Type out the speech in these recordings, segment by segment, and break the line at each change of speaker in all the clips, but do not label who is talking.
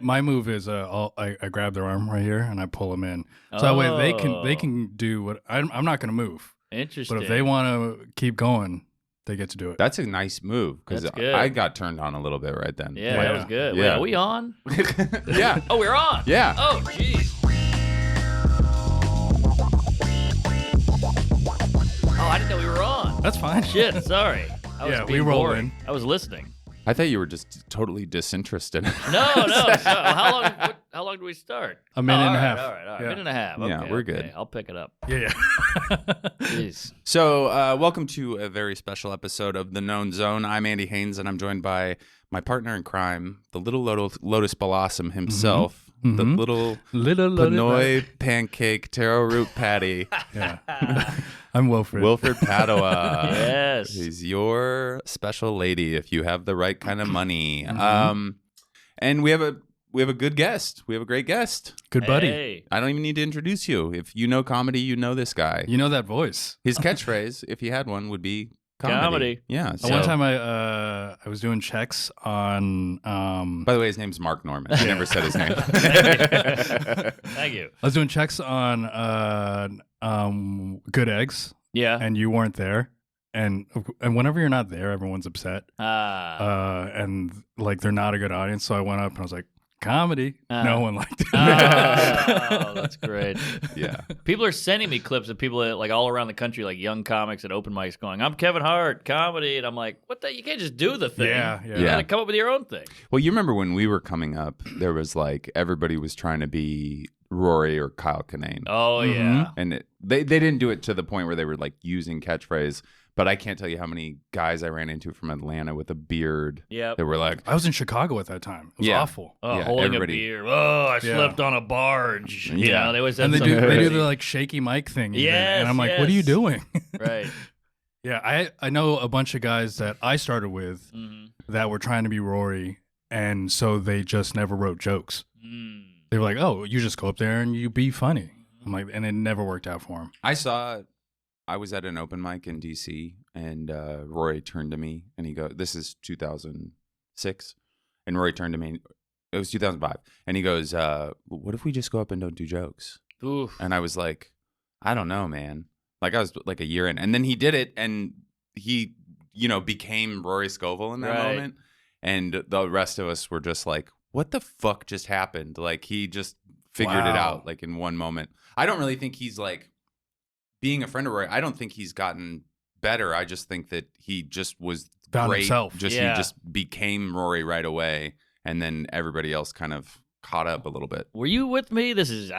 My move is I grab their arm right here and I pull them in. So that way they can do what I'm not going to move.
Interesting.
But if they want to keep going, they get to do it.
That's a nice move because I got turned on a little bit right then.
Yeah, that was good.
Yeah.
Wait, are we on?
Yeah.
Oh, we're on.
Yeah.
Oh, jeez. Oh, I didn't know we were on.
That's fine.
Shit, sorry. I was
we roll
bored.
in.
I was listening.
I thought you were just totally disenterested.
No. So, how long do we start?
A minute and a half.
All right.
Yeah.
A minute and a half. Okay,
Yeah, we're good.
I'll pick it up.
Yeah.
Jeez.
So, welcome to a very special episode of The Known Zone. I'm Andy Haynes, and I'm joined by my partner in crime, the little Lotus Blossom himself, the little Pinoy pancake taro root patty.
Yeah. I'm Wilfred.
Wilfred Padua.
Yes.
He's your special lady if you have the right kind of money. And we have a good guest. We have a great guest.
Good buddy.
Hey.
I don't even need to introduce you. If you know comedy, you know this guy.
You know that voice.
His catchphrase, if he had one, would be comedy. Yeah.
One time I was doing checks on.
By the way, his name's Mark Norman. I never said his name.
Thank you.
I was doing checks on Good Eggs.
Yeah.
And you weren't there. And whenever you're not there, everyone's upset. And like they're not a good audience. So I went up and I was like, comedy. No one liked it.
Oh, that's great.
Yeah.
People are sending me clips of people that, like all around the country, like young comics at open mics going, I'm Kevin Hart, comedy. And I'm like, what the? You can't just do the thing.
Yeah.
You got to come up with your own thing.
Well, you remember when we were coming up, there was like everybody was trying to be Rory or Kyle Kinane.
Oh, yeah.
And they didn't do it to the point where they were like using catchphrase. But I can't tell you how many guys I ran into from Atlanta with a beard that were like...
I was in Chicago at that time. It was awful.
Oh, holding a beer. Oh, I slept on a barge. You know, they always
and they do the like shaky mic thing.
Yes,
and I'm like, what are you doing?
Right.
Yeah, I know a bunch of guys that I started with that were trying to be Rory, and so they just never wrote jokes. They were like, oh, you just go up there and you be funny. I'm like, and it never worked out for them.
I was at an open mic in D.C. and Rory turned to me and he goes, this is 2006. And Rory turned to me, it was 2005. And he goes, what if we just go up and don't do jokes?
Oof.
And I was like, I don't know, man. Like I was like a year in. And then he did it and he, became Rory Scovel in that moment. And the rest of us were just like, what the fuck just happened? Like he just figured it out like in one moment. I don't really think he's like, being a friend of Rory, I don't think he's gotten better. I just think that he just was
found
great.
Himself.
He just became Rory right away, and then everybody else kind of caught up a little bit.
Were you with me? This is,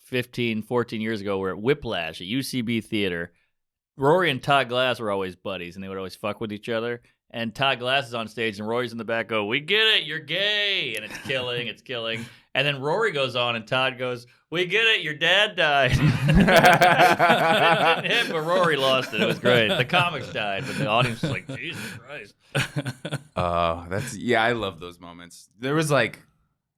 15, 14 years ago. We're at Whiplash at UCB Theater. Rory and Todd Glass were always buddies, and they would always fuck with each other. And Todd Glass is on stage, and Rory's in the back go, we get it, you're gay. And it's killing. And then Rory goes on, and Todd goes, we get it, your dad died. It didn't hit, but Rory lost it. It was great. The comics died, but the audience was like, Jesus Christ.
I love those moments. There was like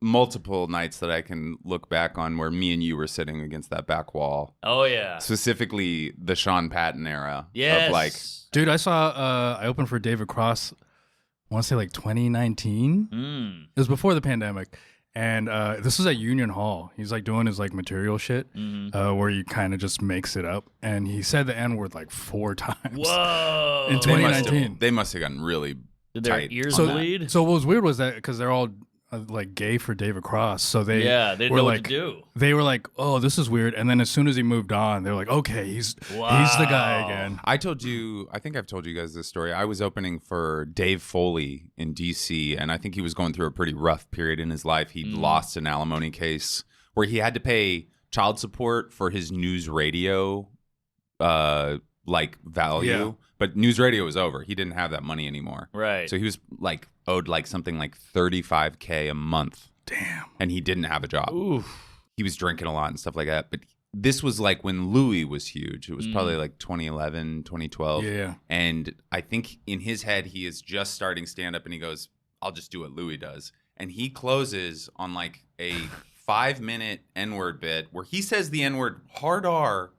multiple nights that I can look back on where me and you were sitting against that back wall.
Oh, yeah.
Specifically the Sean Patton era.
Yes.
Of like,
dude, I opened for David Cross, I want to say like 2019. It was before the pandemic. And this was at Union Hall. He's like doing his like material shit where he kind of just makes it up. And he said the N-word like 4 times.
Whoa.
In 2019.
They must have gotten really
Did their
tight.
ears bleed?
So what was weird was that because they're all like gay for David Cross. So they
didn't know what to do.
They were like, oh, this is weird. And then as soon as he moved on, they were like, okay, he's the guy again.
I think I've told you guys this story. I was opening for Dave Foley in D.C., and I think he was going through a pretty rough period in his life. He'd lost an alimony case where he had to pay child support for his news radio like value.
Yeah.
But news radio was over. He didn't have that money anymore.
Right.
So he was like owed like something like $35K a month.
Damn.
And he didn't have a job.
Oof.
He was drinking a lot and stuff like that. But this was like when Louis was huge. It was probably like 2011, 2012.
Yeah.
And I think in his head, he is just starting stand-up and he goes, I'll just do what Louis does. And he closes on like a 5-minute N-word bit where he says the N-word hard R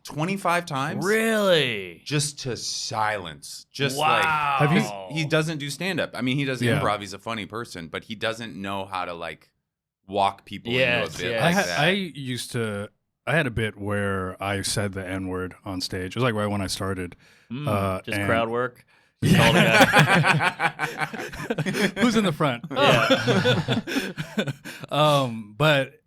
25 times.
Really?
Just to silence. Just
wow.
like he doesn't do stand up. I mean, he does improv. He's a funny person, but he doesn't know how to like walk people into a bit like that.
I had a bit where I said the N-word on stage. It was like right when I started.
Just crowd work.
Yeah. Who's in the front? But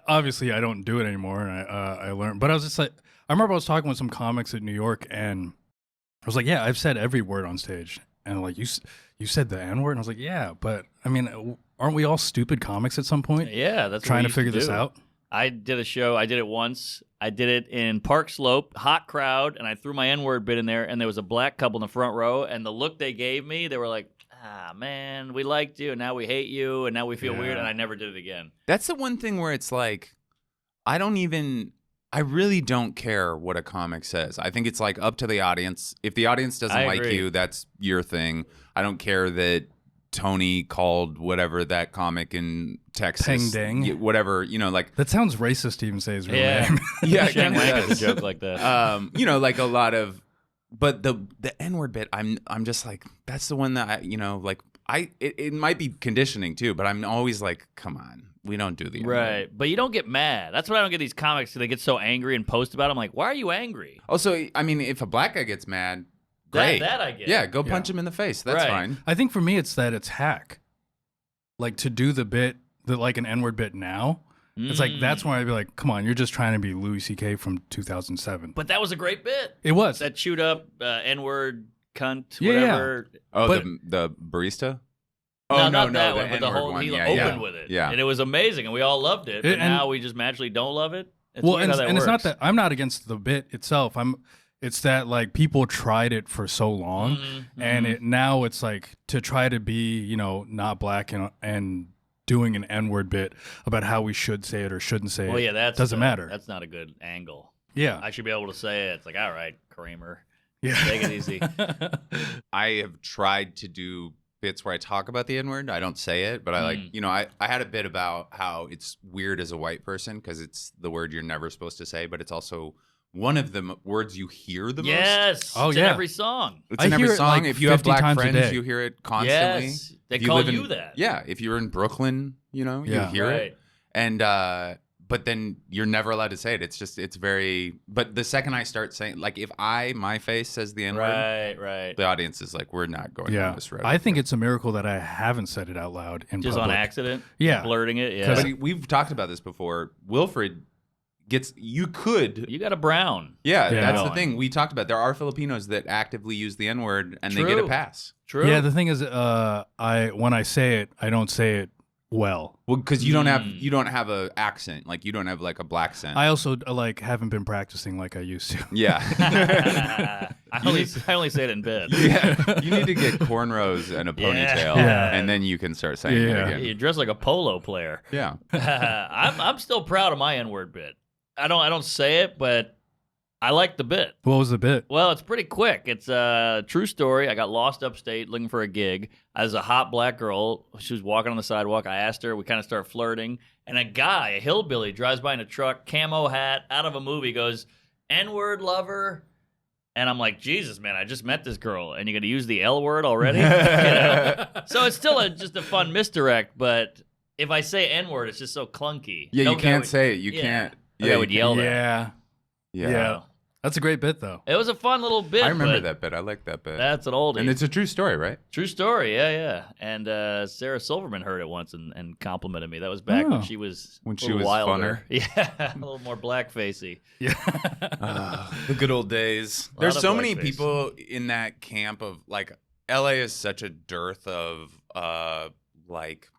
obviously I don't do it anymore, and I learned. But I was just like, I remember I was talking with some comics in New York, and I was like, yeah, I've said every word on stage, and like you said the N-word, and I was like, yeah, but I mean, aren't we all stupid comics at some point?
Yeah, that's
trying to figure this out.
I did a show. I did it once. I did it in Park Slope, hot crowd, and I threw my N-word bit in there, and there was a black couple in the front row, and the look they gave me, they were like, man, we liked you, and now we hate you, and now we feel weird, and I never did it again.
That's the one thing where it's like, I really don't care what a comic says. I think it's like up to the audience. If the audience doesn't like you, that's your thing. I don't care that Tony called whatever that comic in Texas,
Peng Dang,
whatever, like
that sounds racist to even say his real name.
Yeah,
Shane Wang has a joke like that.
Like a lot of, but the N-word bit, I'm just like, that's the one that it might be conditioning too, but I'm always like, come on, we don't do the N-word.
Right, but you don't get mad. That's why I don't get these comics. They get so angry and post about it. I'm like, why are you angry?
Also, I mean, if a black guy gets mad. Great.
That I get.
Yeah, go punch him in the face. That's fine.
I think for me, it's that it's hack. Like to do the bit, like an N-word bit now, it's like that's when I'd be like, come on, you're just trying to be Louis C.K. from 2007.
But that was a great bit.
It was.
That chewed up N-word cunt, whatever.
Yeah. Oh, but, the barista?
No,
oh,
not that
the
one, but the whole,
one.
he opened with it.
Yeah.
And it was amazing, and we all loved it. But now we just magically don't love it. It's weird how that works.
It's not that I'm not against the bit itself. It's that like people tried it for so long, and now it's like to try to be not black and doing an N-word bit about how we should say it or shouldn't say it.
Well, yeah, that
doesn't matter.
That's not a good angle.
Yeah,
I should be able to say it. It's like, all right, Kramer,
take
it easy.
I have tried to do bits where I talk about the N-word. I don't say it, but I I had a bit about how it's weird as a white person because it's the word you're never supposed to say, but it's also one of the words you hear the most.
Yes.
Oh,
it's in every song.
It's in every song.
Like
if you have black friends,
day.
you hear it constantly.
Yes. They call you that.
Yeah. If you're in Brooklyn, you hear it. And but then you're never allowed to say it. It's very. But the second I start saying, like, if my face says the N-word,
right,
the audience is like, we're not going down this road.
I think it's a miracle that I haven't said it out loud in
just
public.
on accident.
Yeah,
blurting it. Yeah.
But we've talked about this before. Wilfred. You got
a brown.
Yeah, that's the thing. We talked about there are Filipinos that actively use the N-word and they get a pass.
True.
Yeah, the thing is, when I say it, I don't say it well.
Well, because you don't have a accent, like you don't have like a black accent.
I also haven't been practicing like I used to.
Yeah.
I only say it in bed.
Yeah, you need to get cornrows and a ponytail, and then you can start saying it again.
You dress like a polo player.
Yeah.
I'm still proud of my N-word bit. I don't say it, but I like the bit.
What was the bit?
Well, it's pretty quick. It's a true story. I got lost upstate looking for a gig. I was a hot black girl. She was walking on the sidewalk. I asked her. We kind of start flirting. And a hillbilly, drives by in a truck, camo hat, out of a movie, goes, N-word lover. And I'm like, Jesus, man, I just met this girl, and you're going to use the L word already? So it's still just a fun misdirect, but if I say N-word, it's just so clunky.
Yeah, you can't say it. You can't.
Yeah, I would yell that.
Yeah. That's a great bit, though.
It was a fun little bit.
I remember that bit. I like that bit.
That's an oldie.
And it's a true story, right?
True story, yeah. And Sarah Silverman heard it once and complimented me. That was back when she was wilder.
funner.
Yeah, a little more blackfacey.
Yeah.
The good old days. There's so many people in that camp of, like, LA is such a dearth of, like,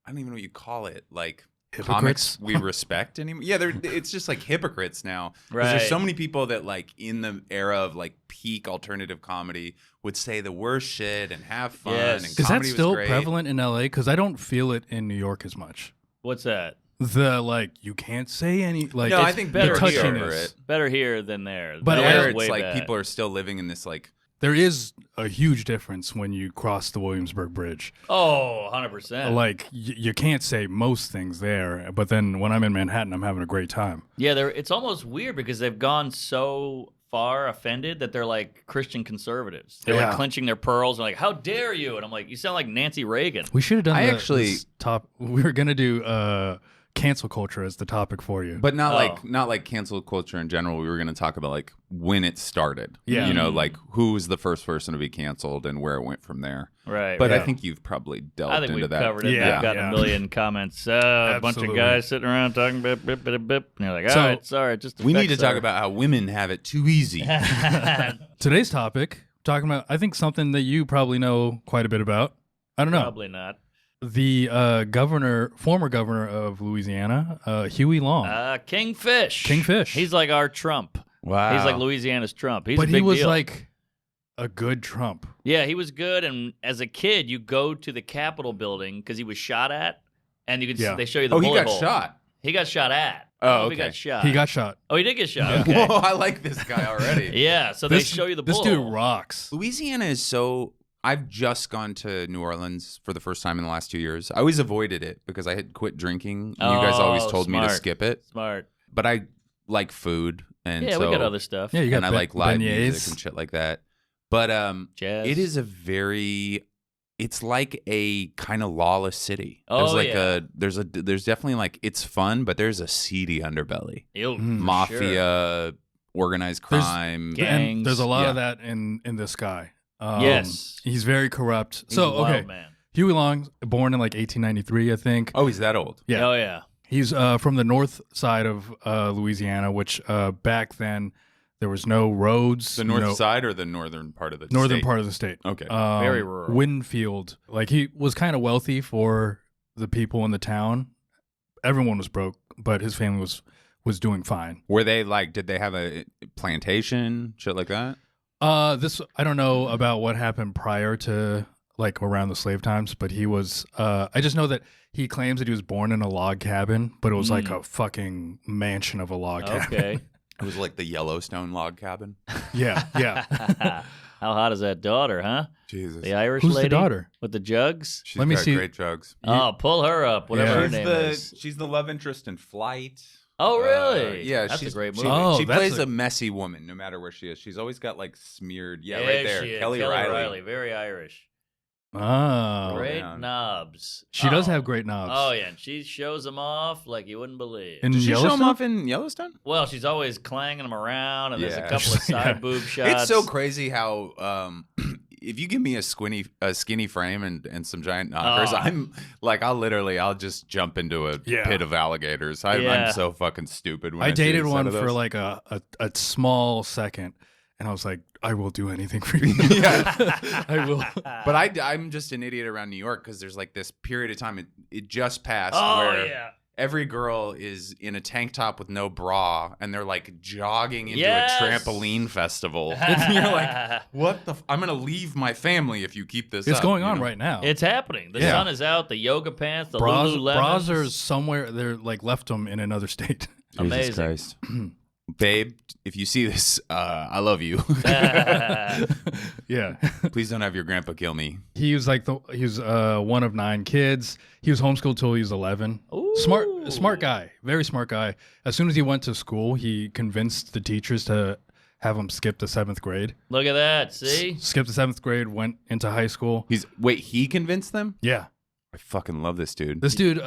I don't even know what you call it, like, comics we respect anymore. Yeah, it's just like hypocrites now. Right. There's so many people that, like, in the era of like peak alternative comedy would say the worst shit and have fun. Yes. And
is that still
great.
prevalent in LA? Because I don't feel it in New York as much.
What's that?
The you can't say any like.
No, I think better here.
Better here than there.
But there, it's like people are still living in this like
there is a huge difference when you cross the Williamsburg Bridge.
Oh, 100%.
Like, you can't say most things there, but then when I'm in Manhattan, I'm having a great time.
Yeah, it's almost weird because they've gone so far offended that they're like Christian conservatives. They're like clenching their pearls and like, how dare you? And I'm like, you sound like Nancy Reagan.
We should have done we were going to do cancel culture as the topic for you.
But not like cancel culture in general. We were going to talk about like when it started.
Yeah.
You know, like who was the first person to be canceled and where it went from there.
Right.
But I think you've probably delved into that.
I think we've covered it.
Yeah.
I've gotten a million comments. A bunch of guys sitting around talking bip, bip, bip, bip. And you're like, all right, sorry. Just
we need to talk about how women have it too easy.
Today's topic, talking about, I think, something that you probably know quite a bit about. I don't know.
Probably not.
The former governor of Louisiana, Huey Long.
Kingfish. He's like our Trump.
Wow.
He's like Louisiana's Trump. He's
but
a big
he was
deal.
like a good Trump.
Yeah, he was good. And as a kid, you go to the Capitol building because he was shot at, and you could they show you the bullet hole.
He got shot.
He got shot at.
Oh, okay.
He got shot.
He got shot.
Oh, he did get shot.
Yeah.
Okay.
Whoa, I like this guy already.
Yeah, so they show you the bullet
This dude
hole.
rocks.
Louisiana is so... I've just gone to New Orleans for the first time in the last 2 years. I always avoided it because I had quit drinking. You guys always told me to skip it.
Smart.
But I like food. And
yeah, we got other stuff.
Yeah, you got
I like live
beignets.
music and shit like that. But
Jazz.
it is it's like a kind of lawless city.
Oh,
There's definitely like, it's fun, but there's a seedy underbelly.
Ew,
Mafia, organized crime.
gangs.
There's a lot of that in this guy.
Yes.
He's very corrupt.
He's a wild
okay.
man.
Huey Long, born in like 1893, I think.
Oh, he's that old?
Yeah.
Oh, yeah.
He's from the north side of Louisiana, which back then there was no roads.
The north side or the northern part of the
northern
state?
part of the state.
Okay.
Very rural.
Winfield. Like, he was kind of wealthy for the people in the town. Everyone was broke, but his family was doing fine.
Were they like, did they have a plantation, shit like that?
This, I don't know about what happened prior to like around the slave times, but he was, I just know that he claims that he was born in a log cabin, but it was like a fucking mansion of a log cabin.
Okay.
It was like the Yellowstone log cabin.
Yeah.
How hot is that daughter, huh?
Jesus.
The Irish
Who's
lady
the daughter?
with the jugs?
She's
Let me
got
see.
great jugs.
Oh, pull her up, whatever her
She's
name is.
she's the love interest in Flight.
Oh, really?
Yeah,
That's
she's
a great
she-
movie.
Oh,
She
that's
plays
a-
a messy woman no matter where she is. She's always got like smeared. Yeah,
Yeah,
right there.
she is.
Kelly Riley.
Very Irish.
Oh.
Great
man.
knobs.
She does have great knobs.
Oh, yeah, and she shows them off like you wouldn't believe.
In
Did she show him
Yellowstone?
off in Yellowstone?
Well, she's always clanging them around, and there's a
Yeah.
couple of side boob shots.
It's so crazy how if you give me a skinny frame and some giant knockers, I'm like I'll just jump into a pit of alligators. I'm so fucking stupid. When
I dated
see a set
one
of
for
those.
like a small second, and I was like, I will do anything for you.
Yeah.
I will.
But I'm just an idiot around New York because there's like this period of time it just passed
Oh,
where
yeah.
every girl is in a tank top with no bra and they're like jogging into
Yes.
a trampoline festival. And you're like, what the? I'm gonna leave my family if you keep this.
It's
up,
going
you
on
know?
right now.
It's happening. The
Yeah.
sun is out. The yoga pants, the
Bras
Lululemons.
are somewhere. They're like left them in another state.
Amazing.
Jesus Christ. Babe, if you see this, I love you.
Yeah.
Please don't have your grandpa kill me.
He was like he was one of 9 kids. He was homeschooled till he was 11.
Ooh.
Smart guy, very smart guy. As soon as he went to school, he convinced the teachers to have him skip the 7th grade.
Look at that. See?
Skipped the 7th grade, went into high school.
He convinced them?
Yeah.
I fucking love this dude.
This dude,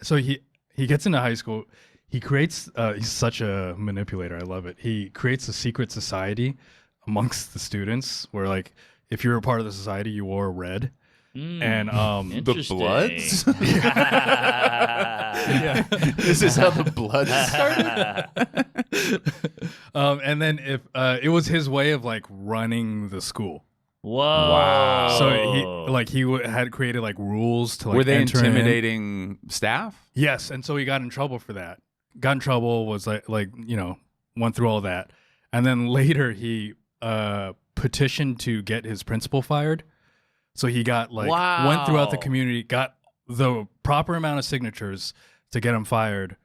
so he gets into high school. He creates, he's such a manipulator. I love it. He creates a secret society amongst the students where, like, if you're a part of the society, you wore red. And
the Bloods?
yeah.
This is how the Bloods started?
And then if it was his way of like running the school.
Whoa.
Wow.
So he had created like rules to like
Were they
enter in.
intimidating staff?
Yes, and so he got in trouble for that. Got in trouble, was like went through all that, and then later he petitioned to get his principal fired. So he got went throughout the community, got the proper amount of signatures to get him fired,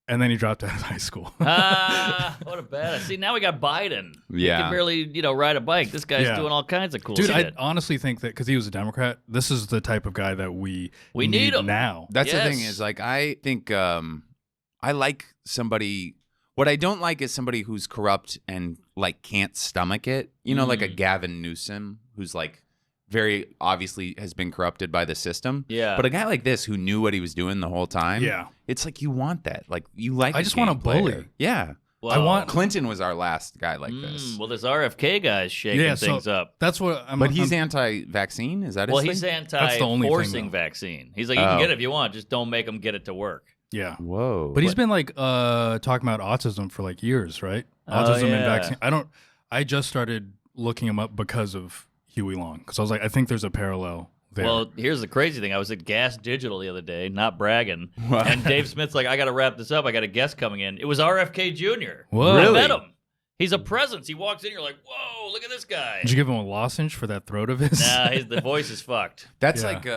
and then he dropped out of high school.
What a badass. See, now we got Biden.
Yeah.
He can barely, ride a bike. This guy's
Yeah.
doing all kinds of cool
Dude,
shit.
I honestly think that because he was a Democrat, this is the type of guy that we
need him
now.
That's the thing
Yes.
is, like, I think I like somebody. What I don't like is somebody who's corrupt and like can't stomach it. You know, like a Gavin Newsom who's like very obviously has been corrupted by the system.
Yeah.
But a guy like this who knew what he was doing the whole time.
Yeah.
It's like you want that. Like you like.
I just want a bully.
player. Yeah.
Well,
I want-
Clinton was our last guy like this.
Well, this RFK guy's shaking
Yeah,
things
so
up.
that's what I'm.
But he's
I'm-
anti-vaccine. Is that his
Well,
thing?
he's
That's the only thing,
anti-forcing
though.
vaccine. He's like, you can get it if you want, just don't make them get it to work.
yeah.
Whoa.
But he's been like talking about autism for like years, right? Autism and
yeah.
vaccine. I just started looking him up because of Huey Long because I was like, I think there's a parallel there.
Well, here's the crazy thing. I was at Gas Digital the other day, not bragging, and Dave Smith's like, I got to wrap this up. I got a guest coming in. It was RFK Jr.
Whoa.
I
Really?
met him. He's a presence. He walks in, you're like, whoa, look at this guy.
Did you give him a lozenge for that throat of his?
Nah, the voice is fucked.
That's
Yeah.
like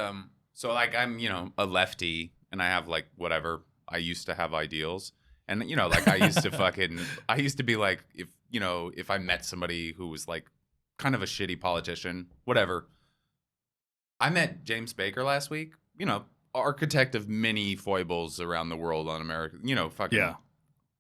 so like I'm a lefty and I have like whatever I used to have ideals and like I used to be like if I met somebody who was like kind of a shitty politician, whatever. I met James Baker last week, architect of many foibles around the world on America, fucking
Yeah.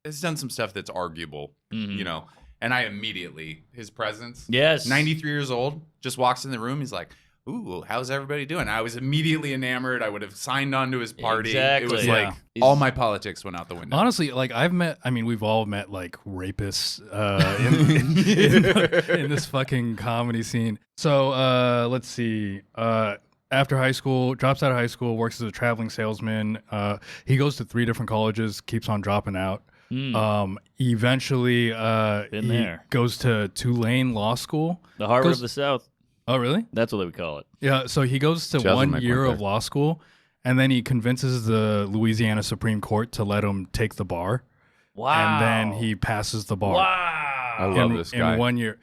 has done some stuff that's arguable, and I immediately his presence.
Yes.
93 years old, just walks in the room. He's like, ooh, how's everybody doing? I was immediately enamored. I would have signed on to his party.
Exactly.
It was
Yeah.
like all my politics went out the window.
Honestly, like we've all met like rapists in this fucking comedy scene. So let's see. After high school, drops out of high school, works as a traveling salesman. He goes to 3 different colleges, keeps on dropping out. Eventually, he
there.
goes to Tulane Law School.
The Harvard
Goes-
of the South.
Oh, really?
That's what they would call it.
Yeah. So he goes to
Chelsea
1
might
year
work
of
there.
law school, and then he convinces the Louisiana Supreme Court to let him take the bar.
Wow.
And then he passes the bar.
I
Wow.
love this guy.
In 1 year.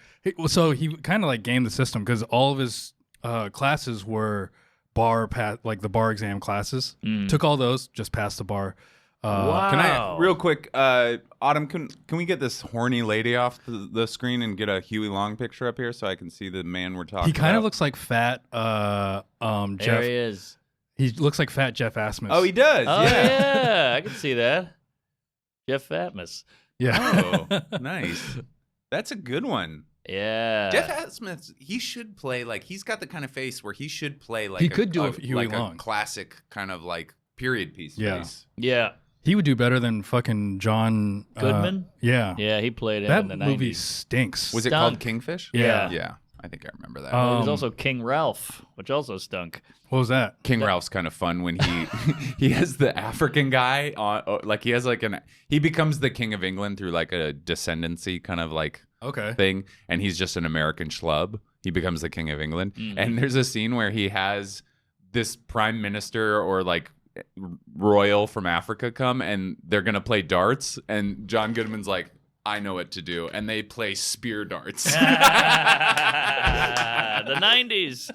So he kind of like gamed the system because all of his classes were like the bar exam classes. Took all those, just passed the bar.
Wow.
Can I real quick, Autumn? Can we get this horny lady off the screen and get a Huey Long picture up here so I can see the man we're talking?
He kind of
about?
looks like fat
There
Jeff.
he is.
He looks like fat Jeff Asmus.
Oh, he does.
Oh,
yeah.
yeah. I can see that. Jeff Fatmas.
Yeah.
Oh, nice. That's a good one.
Yeah.
Jeff Asmus, he should play like he's got the kind of face where he should play like
He could do a Huey
like
Long.
a classic kind of like period piece
Yeah.
face.
Yeah.
He would do better than fucking John
Goodman?
Yeah.
Yeah, he played him
That
in the
movie
90s.
stinks.
Was it
Stunk.
called Kingfish?
Yeah.
Yeah. I think I remember that.
There was
Um,
also King Ralph, which also stunk.
What was that?
King Ralph's kind of fun when he has the African guy on like he has like he becomes the king of England through like a descendancy kind of like
Okay.
thing, and he's just an American schlub. He becomes the king of England, and there's a scene where he has this prime minister or like royal from Africa come, and they're gonna play darts, and John Goodman's like, I know what to do, and they play spear darts.
The 90s.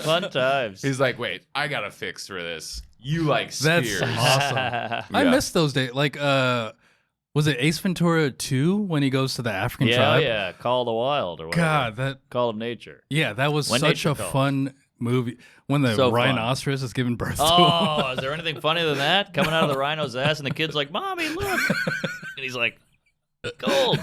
Fun times.
He's like, wait, I got a fix for this. You like
That's
spears?
awesome. I
Yeah.
miss those days. Like, was it Ace Ventura 2 when he goes to the African
Yeah,
tribe?
yeah. Call of the Wild or whatever.
God,
Call of Nature.
that was
When
such
Nature
a
Calls.
fun movie. When the
So fun.
rhinoceros is giving birth to him.
Oh, is there anything funnier than that? Coming out of the rhino's ass and the kid's like, Mommy, look. And he's like, cold.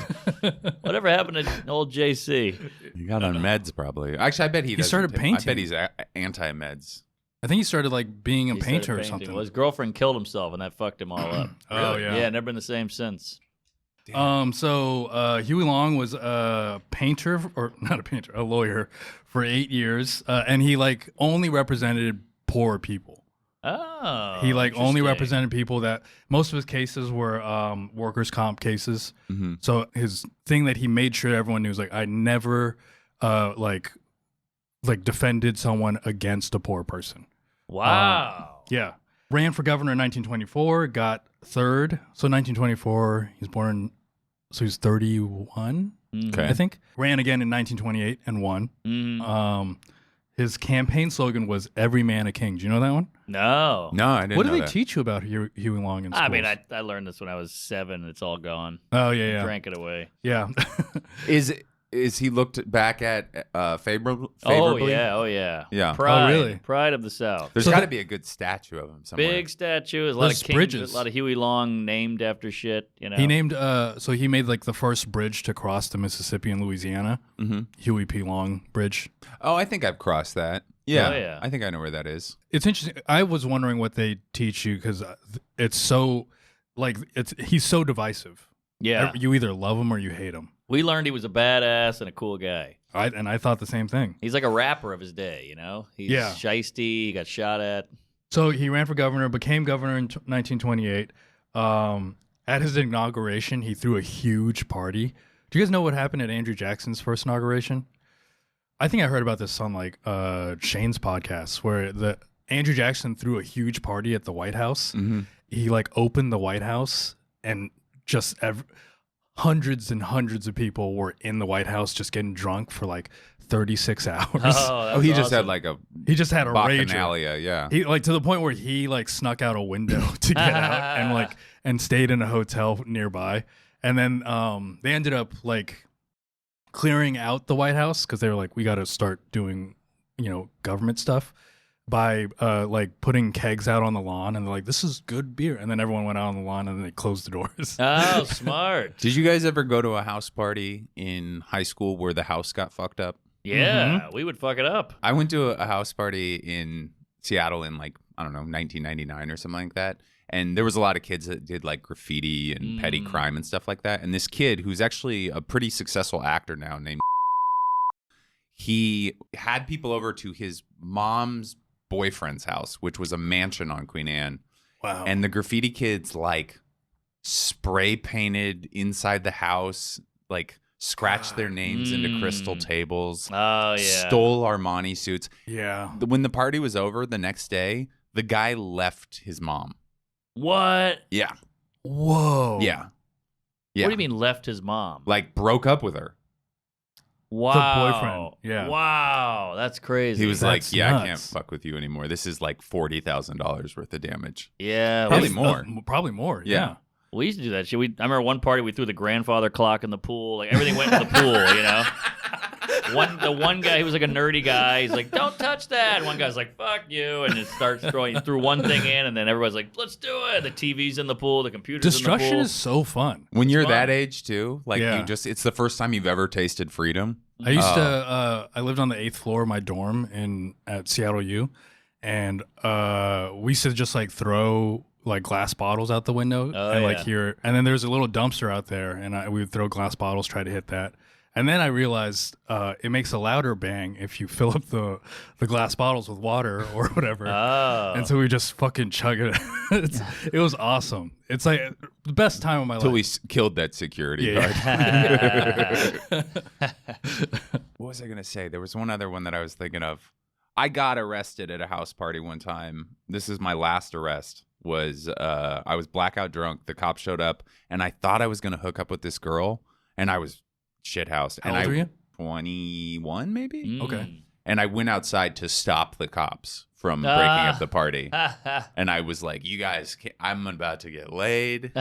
Whatever happened to old JC?
He got on meds probably. Actually, I bet he
started
doesn't. I
painting.
bet he's anti-meds.
I think he started like being a
He started
painter or
painting.
something.
Well, his girlfriend killed himself and that fucked him all up.
Oh, yeah.
Yeah, never been the same since.
So Huey Long was a painter, or not a painter, a lawyer for 8 years, and he like only represented poor people.
Oh.
He like only
interesting.
represented people that most of his cases were workers' comp cases.
Mm-hmm.
So his thing that he made sure everyone knew was like, I never like defended someone against a poor person.
Wow.
Yeah. Ran for governor in 1924, got third. So 1924, he's born, so he's 31,
Okay.
I think. Ran again in 1928 and won. his campaign slogan was "Every man a king." Do you know that one?
No.
No, I didn't
What
know
did they
that.
teach you about Huey Long in school?
I mean, I learned this when I was 7. It's all gone.
Oh yeah.
Drank it away.
Yeah.
Is he looked back at favorably?
Oh yeah.
Yeah.
Pride,
Oh, really?
Pride of the South.
There's
So
got to
the-
be a good statue of him somewhere.
Big statue. There's a lot
There's
of kings,
bridges.
a lot of Huey Long named after shit. You know.
He named so he made like the first bridge to cross the Mississippi in Louisiana.
Mm-hmm.
Huey P. Long Bridge.
Oh, I think I've crossed that. Yeah,
Oh, yeah.
I think I know where that is.
It's interesting. I was wondering what they teach you because it's so like he's so divisive.
Yeah.
You either love him or you hate him.
We learned he was a badass and a cool guy.
I thought the same thing.
He's like a rapper of his day, you know? He's shiesty, he got shot at.
So he ran for governor, became governor in 1928. At his inauguration, he threw a huge party. Do you guys know what happened at Andrew Jackson's first inauguration? I think I heard about this on like Shane's podcast, where the Andrew Jackson threw a huge party at the White House.
Mm-hmm.
He like opened the White House and just hundreds and hundreds of people were in the White House just getting drunk for like 36 hours.
Oh,
He
that's
just had
awesome.
like a
He just had a rage.
bacchanalia, yeah.
He like to the point where he like snuck out a window to get out and stayed in a hotel nearby. And then they ended up like clearing out the White House because they were like, we got to start doing, government stuff by like putting kegs out on the lawn, and they're like, this is good beer. And then everyone went out on the lawn and then they closed the doors.
Oh, smart.
Did you guys ever go to a house party in high school where the house got fucked up?
Yeah, we would fuck it up.
I went to a house party in Seattle in like, I don't know, 1999 or something like that. And there was a lot of kids that did like graffiti and petty crime and stuff like that. And this kid, who's actually a pretty successful actor now, named he had people over to his mom's boyfriend's house, which was a mansion on Queen Anne.
Wow.
And the graffiti kids like spray painted inside the house, like scratched their names into crystal tables.
Oh, yeah.
Stole Armani suits.
Yeah.
When the party was over the next day, the guy left his mom.
What?
Yeah.
Whoa.
Yeah.
What do you mean left his mom?
Like broke up with her.
Wow.
boyfriend, yeah.
Wow, that's crazy.
He was
That's
like, yeah, I can't
nuts.
fuck with you anymore. This is like $40,000 worth of damage.
yeah.
Probably
we-
more.
Probably more. Yeah.
We used to do that shit. I remember one party we threw the grandfather clock in the pool. Like everything went in the pool, you know. The one guy, he was like a nerdy guy. He's like, "Don't touch that." And one guy's like, "Fuck you," and just starts throwing. He threw one thing in, and then everybody's like, "Let's do it." The TV's in the pool. The computer's
Destruction
in the pool.
is so fun.
When you're
fun.
that age too, like
Yeah.
it's the first time you've ever tasted freedom.
I used to. I lived on the 8th floor of my dorm at Seattle U, and we used to just like throw like glass bottles out the window
Oh,
and like
yeah.
here. And then there's a little dumpster out there, and we would throw glass bottles, try to hit that. And then I realized it makes a louder bang if you fill up the glass bottles with water or whatever.
Oh.
And so we just fucking chug it. It was awesome. It's like the best time of my
Until
life.
we killed that security
Yeah.
guard. What was I gonna say? There was one other one that I was thinking of. I got arrested at a house party one time. This is my last arrest. I was blackout drunk. The cops showed up, and I thought I was gonna hook up with this girl, and I was shithoused.
How
and
old were you?
21, maybe.
Mm.
Okay.
And I went outside to stop the cops from breaking up the party. And I was like, "You guys, I'm about to get laid. You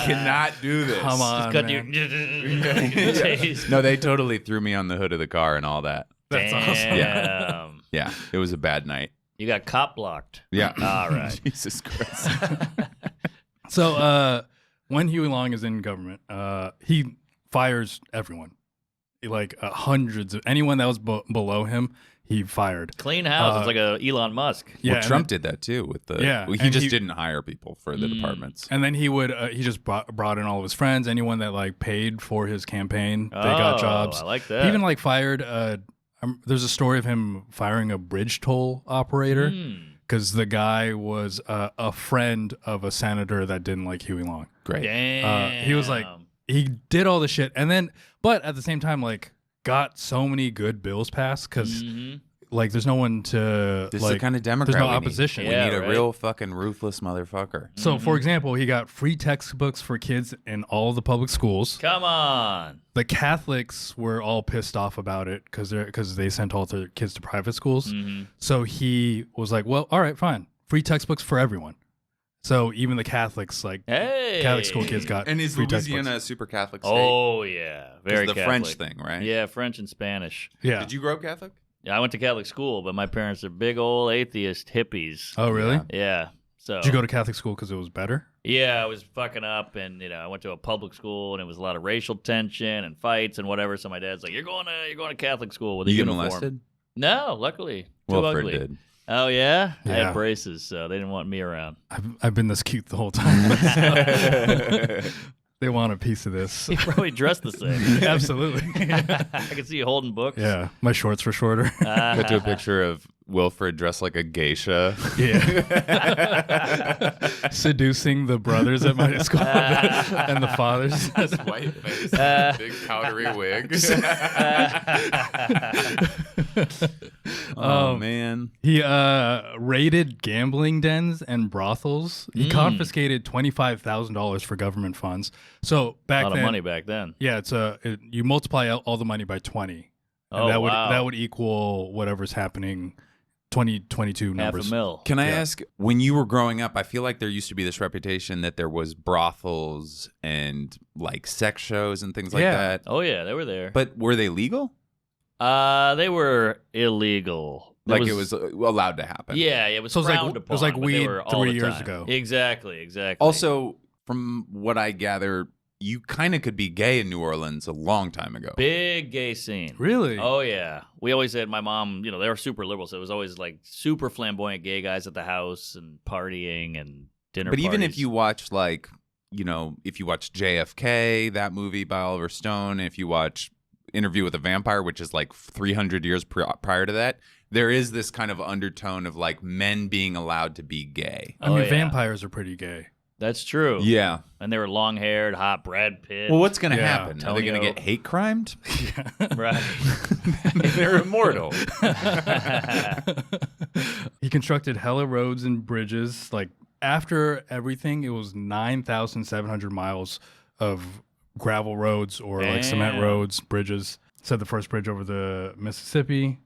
cannot do this."
Come on,
Cut
man.
your
No, they totally threw me on the hood of the car and all that.
That's awesome.
Damn.
Yeah, it was a bad night.
You got cop blocked.
Yeah.
All right.
Jesus Christ.
So when Huey Long is in government, he fires everyone. Like hundreds of anyone that was below him, he fired.
Clean house. It's like a Elon Musk.
Yeah,
Well,
and
Trump did that too with the.
Yeah,
he
and
just
he-
didn't hire people for the departments.
And then he would he just brought in all of his friends, anyone that like paid for his campaign. They got jobs.
I like that.
He even like fired. There's a story of him firing a bridge toll operator because the guy was a friend of a senator that didn't like Huey Long.
Great.
Damn.
He was like, he did all the shit, and then, but at the same time, like, got so many good bills passed because, like there's no one to
This
like.
is the kind of Democrat
there's no
we need.
opposition.
We
Yeah,
need a
right.
real fucking ruthless motherfucker.
So, for example, he got free textbooks for kids in all the public schools.
Come on.
The Catholics were all pissed off about it because they sent all their kids to private schools. So he was like, well, all right, fine. Free textbooks for everyone. So even the Catholics, like
Hey.
Catholic school kids got
And is
free
Louisiana
textbooks.
a super Catholic state?
Oh, yeah. Very
the
Catholic.
French thing, right?
Yeah, French and Spanish.
Yeah.
Did you grow up Catholic?
Yeah, I went to Catholic school, but my parents are big old atheist hippies.
Oh, really?
Yeah.
Yeah. So
Did you go to Catholic school because it was better?
Yeah, I was fucking up, and I went to a public school, and it was a lot of racial tension and fights and whatever. So my dad's like, "You're going to Catholic school with a
You get
uniform."
molested?
No, luckily, too
Wilfred
ugly.
did.
Oh yeah? I
Yeah.
had braces, so they didn't want me around.
I've been this cute the whole time. They want a piece of this.
You probably dressed the same.
Absolutely.
I can see you holding books.
Yeah, my shorts were shorter.
Got to a picture of Wilfred dressed like a geisha.
Yeah. Seducing the brothers at my school and the fathers.
His white face, big powdery wig. Oh man.
He raided gambling dens and brothels. He confiscated $25,000 for government funds. So back
a lot
then,
of money back then.
yeah, you multiply all the money by 20, and
Oh,
that
wow.
would equal whatever's happening. 2022 numbers.
$500,000.
Can I ask, when you were growing up, I feel like there used to be this reputation that there was brothels and like sex shows and things like
Yeah.
that.
Oh yeah, they were there.
But were they legal?
They were illegal.
Like it was allowed to happen.
Yeah, it was
So it was like-
frowned
it was
upon,
like
but they
weed
were all
3
the
years
time.
ago.
Exactly.
Also, from what I gather, you kind of could be gay in New Orleans a long time ago.
Big gay scene.
Really?
Oh yeah. We always had my mom. They were super liberal, so it was always like super flamboyant gay guys at the house and partying and dinner.
But even if
parties.
you watch if you watch JFK, that movie by Oliver Stone, if you watch Interview with a Vampire, which is like 300 years prior to that, there is this kind of undertone of like men being allowed to be gay.
I mean,
yeah.
vampires are pretty gay.
That's true.
Yeah.
And they were long haired, hot Brad Pitt.
Well, what's going to
Yeah.
happen? Are they going to
Tonio.
get hate crimed?
Right.
They're immortal.
He constructed hella roads and bridges. Like after everything, it was 9,700 miles of gravel roads or like cement
Damn.
roads, bridges. Set the first bridge over the Mississippi.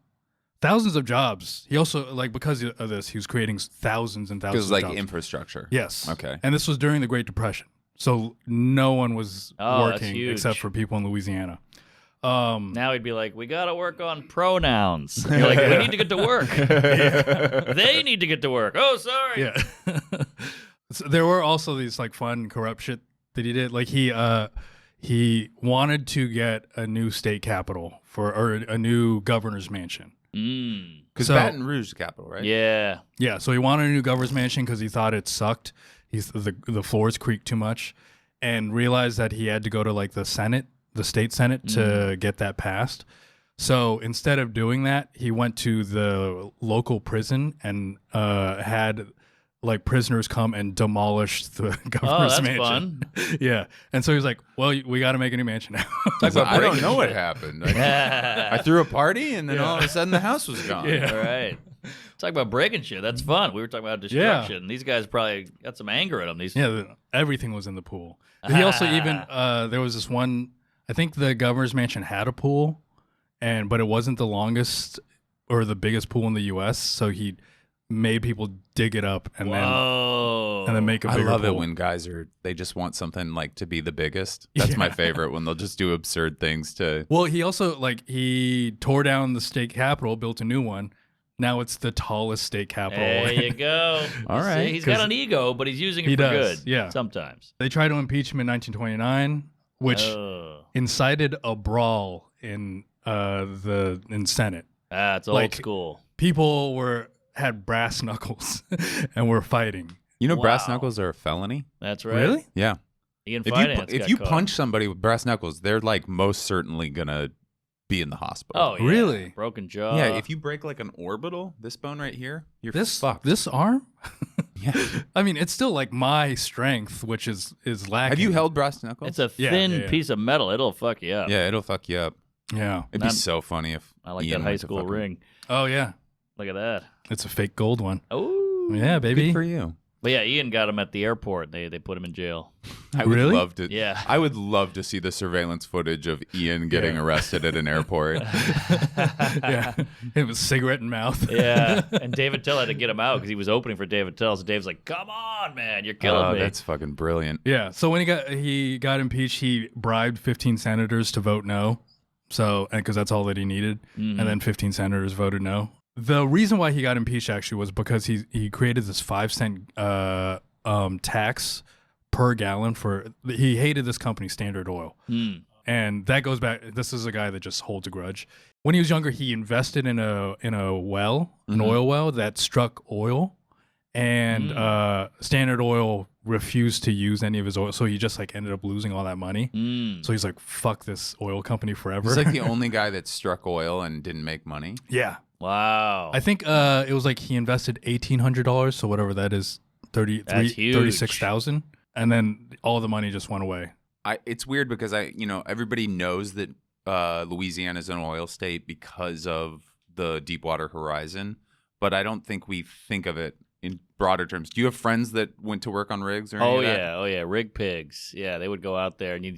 Thousands of jobs. He also, like, because of this, he was creating thousands and thousands
Because
of
like
jobs.
infrastructure.
Yes.
Okay.
And this was during the Great Depression. So no one was
Oh, that's
working
huge.
except for people in Louisiana.
Now he'd be like, we got to work on pronouns. And you're like, we need to get to work. They need to get to work. Oh, sorry.
Yeah. So there were also these like fun corrupt shit that he did. Like he wanted to get a new state capital or a new governor's mansion.
Because
So-
Baton Rouge is the capital, right?
Yeah.
Yeah, so he wanted a new governor's mansion because he thought it sucked. The floors creaked too much, and realized that he had to go to like the Senate, the state Senate, to get that passed. So instead of doing that, he went to the local prison and had like prisoners come and demolish the
Oh,
governor's
that's
mansion.
fun.
Yeah, and so he's like, "Well, we got to make a new mansion now."
I don't know what happened. I threw a party and then all of a sudden the house was gone.
Yeah.
All right. Talk about breaking shit. That's fun. We were talking about destruction. These guys probably got some anger at them.
Everything was in the pool. He also even there was this one. I think the governor's mansion had a pool, but it wasn't the longest or the biggest pool in the U.S. So he made people dig it up and then make a
I
bigger
love
pool.
it when guys they just want something like to be the biggest. That's my favorite, when they'll just do absurd things to.
Well, he also he tore down the state capitol, built a new one. Now it's the tallest state capitol.
There you go.
All right.
See, he's got an ego, but he's using it
He
for
does,
good.
yeah.
Sometimes.
They tried to impeach him in 1929, which incited a brawl in Senate.
It's old
Like-
school.
People had brass knuckles and were fighting.
You know, brass
Wow.
knuckles are a felony.
That's right.
Really?
Yeah.
Ian
If
Finance
you
got
if you
caught.
punch somebody with brass knuckles, they're like most certainly gonna be in the hospital.
Oh, yeah.
Really?
Broken jaw.
yeah. If you break like an orbital, this bone right here, you're
This
fucked.
this arm?
Yeah.
I mean, it's still like my strength, which is lacking.
Have you held brass knuckles?
It's a
Yeah,
thin
yeah, yeah.
piece of metal. It'll fuck you up.
Yeah, it'll fuck you up.
Yeah.
It'd be
I'm-
so funny if
I like
Ian
that high
went to
school
fucking-
ring.
Oh yeah,
Look at that.
it's a fake gold one.
Oh.
Yeah, baby.
Good for you.
But yeah, Ian got him at the airport. They put him in jail.
I would
Really?
love to.
Yeah.
I would love to see the surveillance footage of Ian getting
Yeah.
arrested at an airport.
Yeah, it was cigarette in mouth.
Yeah. And David Tell had to get him out because he was opening for David Tell. So Dave's like, come on, man. You're killing me.
That's fucking brilliant.
Yeah. So when he got impeached, he bribed 15 senators to vote no. So, because that's all that he needed,
Mhm.
and then 15 senators voted no. The reason why he got impeached actually was because he created this 5-cent tax per gallon for. He hated this company, Standard Oil, and that goes back. This is a guy that just holds a grudge. When he was younger, he invested in a well, an oil well that struck oil, and Standard Oil refused to use any of his oil, so he just like ended up losing all that money. So he's like, "Fuck this oil company forever."
He's like the only guy that struck oil and didn't make money.
Yeah,
Wow.
I think it was like he invested $1,800, so whatever that is,
That's huge.
36,000, and then all the money just went away.
It's weird because everybody knows that Louisiana is an oil state because of the Deepwater Horizon, but I don't think we think of it in broader terms. Do you have friends that went to work on rigs or anything?
Oh yeah, rig pigs. Yeah, they would go out there and you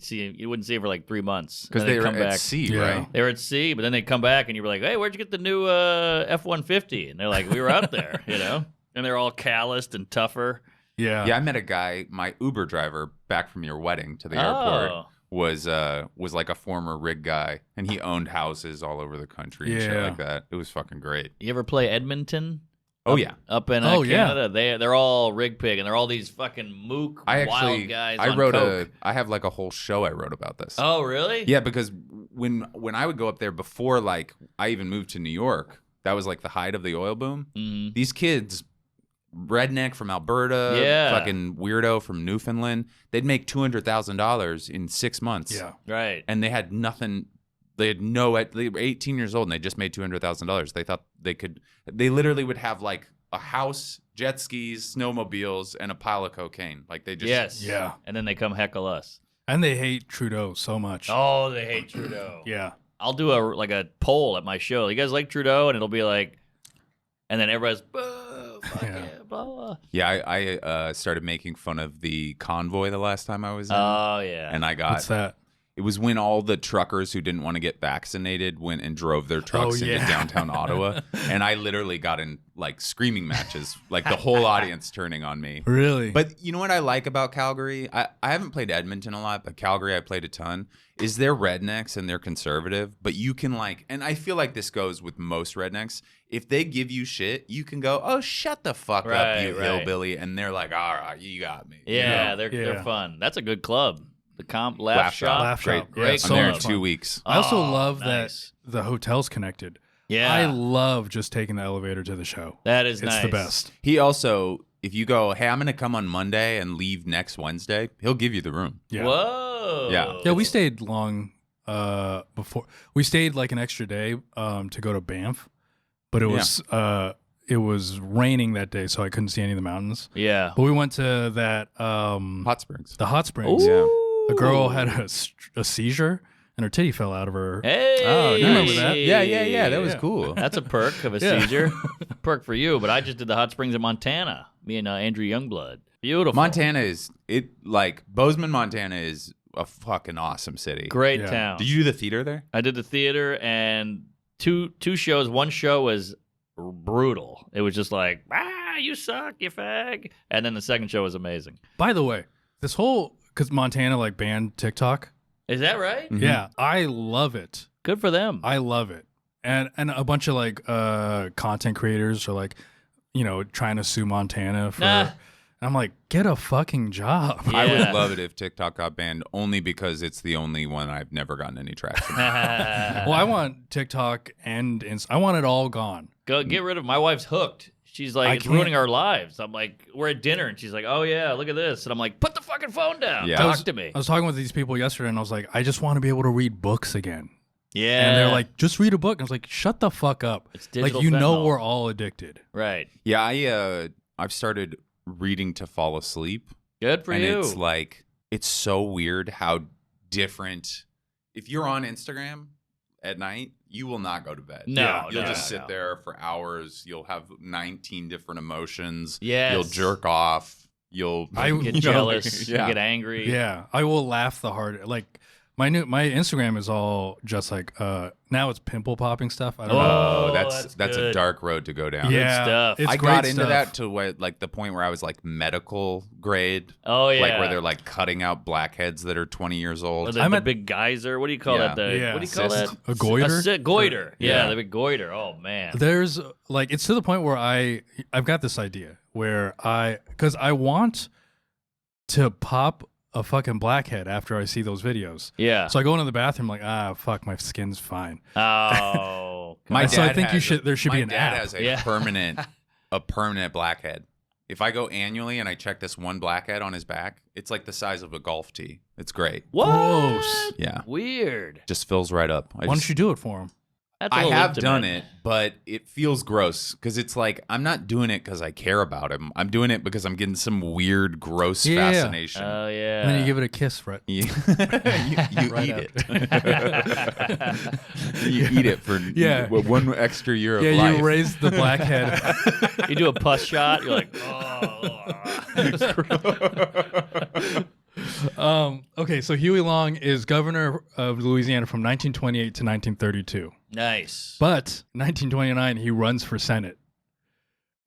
wouldn't see them for like 3 months
Because
And then
they
they'd
were
come
at
back.
sea,
Yeah.
right?
They were at sea, but then they'd come back and you were like, "Hey, where'd you get the new F-150?" And they're like, "We were out there," And they're all calloused and tougher.
Yeah,
Yeah, I met a guy, my Uber driver, back from your wedding to the airport.
Oh.
Was like a former rig guy, and he owned houses all over the country and shit
Yeah.
like that. It was fucking great.
You ever play Edmonton?
Oh yeah,
Up in
Oh, yeah.
Canada, they're all rig pig, and they're all these fucking mook wild guys.
I
on
wrote
coke.
I have like a whole show I wrote about this.
Oh, really?
Yeah, because when I would go up there before, like, I even moved to New York, that was like the height of the oil boom.
Mhm.
These kids, redneck from Alberta,
Yeah.
fucking weirdo from Newfoundland, they'd make $200,000 in 6 months.
yeah.
Right.
And they had nothing. They were 18 years old and they just made $200,000. They thought they literally would have like a house, jet skis, snowmobiles, and a pile of cocaine. Like they just,
Yes.
Yeah.
And then they come heckle us.
And they hate Trudeau so much.
Oh, they hate Trudeau.
Yeah.
I'll do a poll at my show. You guys like Trudeau? And it'll be like, and then everybody's, boo, fuck
Yeah.
yeah, blah, blah.
Yeah, I started making fun of the convoy the last time I was in.
Oh, yeah.
And I
What's
got,
that?
it was when all the truckers who didn't want to get vaccinated went and drove their trucks into
yeah.
downtown Ottawa. And I literally got in like screaming matches, like the whole audience turning on me.
Really?
But you know what I like about Calgary? I haven't played Edmonton a lot, but Calgary I played a ton. Is they're rednecks and they're conservative, but you can like, and I feel like this goes with most rednecks. If they give you shit, you can go, "Oh, shut the fuck up, you hillbilly," and they're like, "All right, you got me."
Yeah,
Yeah.
they're fun. That's a good club. The Laugh Shop.
Laugh
Great.
Shop.
Great
Yeah,
I'm
so
there in
much
2
fun.
weeks.
I also
Oh,
love
nice.
that the hotel's connected.
Yeah.
I love just taking the elevator to the show.
That is
It's
nice.
the best.
He also, if you go, "Hey, I'm going to come on Monday and leave next Wednesday," he'll give you the room.
Yeah.
Whoa.
Yeah.
Yeah, we stayed long before. We stayed like an extra day to go to Banff, but it was raining that day, so I couldn't see any of the mountains.
Yeah.
But we went to that
Hot Springs.
the hot springs.
Yeah.
A girl had a seizure and her titty fell out of her.
Hey.
Oh,
You remember that?
Yeah. That was
Yeah.
cool.
That's a perk of a
Yeah.
seizure. Perk for you, but I just did the hot springs in Montana. Me and Andrew Youngblood. Beautiful.
Montana Bozeman, Montana is a fucking awesome city.
Great
Yeah.
town.
Did you do the theater there?
I did the theater and two shows. One show was brutal. It was just like, you suck, you fag. And then the second show was amazing.
By the way, this whole because Montana like banned TikTok.
Is that right?
Mhm.
Yeah, I love it.
Good for them.
I love it. And a bunch of like content creators are like, trying to sue Montana for.
Nah.
And I'm like, get a fucking job.
Yeah.
I would love it if TikTok got banned, only because it's the only one I've never gotten any traction.
Well, I want TikTok and I want it all gone.
Go get rid of. My wife's hooked. She's like,
I
it's
can't-
ruining our lives. I'm like, we're at dinner, and she's like, oh yeah, look at this, and I'm like, put the fucking phone down.
Yeah.
Talk to me.
I was talking with these people yesterday, and I was like, I just want to be able to read books again.
Yeah.
And they're like, just read a book. And I was like, shut the fuck up.
It's
Like,
digital
you know,
fentanyl.
we're all addicted.
Right.
Yeah, I've started reading to fall asleep.
Good for
and
you.
it's like, it's so weird how different. If you're on Instagram at night, you will not go to bed.
No,
You'll
no,
just
no,
sit
no.
there for hours. You'll have 19 different emotions.
Yes.
You'll jerk off. You'll
Get jealous. You get angry.
Yeah, I will laugh the hard. Like my Instagram is all just like now it's pimple popping stuff. I don't know.
Oh,
that's
that's a
good.
dark road to go down.
Yeah,
stuff.
it's
I
great
got into
stuff.
that to where, like the point where I was like medical grade.
Oh yeah.
Like where they're like cutting out blackheads that are 20 years
Or
old.
the big geyser. What do you call
Yeah.
that?
Yeah.
What do you call
Cyst.
that?
A goiter?
Goiter. Yeah,
Yeah.
the big goiter. Oh man.
There's like it's to the point where I've got this idea where because I want to pop a fucking blackhead after I see those videos.
Yeah.
So I go into the bathroom like, fuck, my skin's fine.
Oh.
My
So I
dad
think
has
there should be an
My dad
app.
has a
Yeah.
permanent blackhead. If I go annually and I check this one blackhead on his back, it's like the size of a golf tee. It's great.
What?
Gross.
Yeah.
Weird.
Just fills right up.
Why don't you do it for him?
That's a
I
little
have
intimate.
done it, but it feels gross because it's like I'm not doing it because I care about him. I'm doing it because I'm getting some weird, gross
Yeah.
fascination.
Oh yeah.
And then you give it a kiss, Fred.
you
Right
eat
out.
it. You eat it for one extra year of
Yeah,
life.
you raise the blackhead.
You do a pus shot. You're like,
Okay, so Huey Long is governor of Louisiana from 1928 to 1932.
nice.
But 1929, he runs for Senate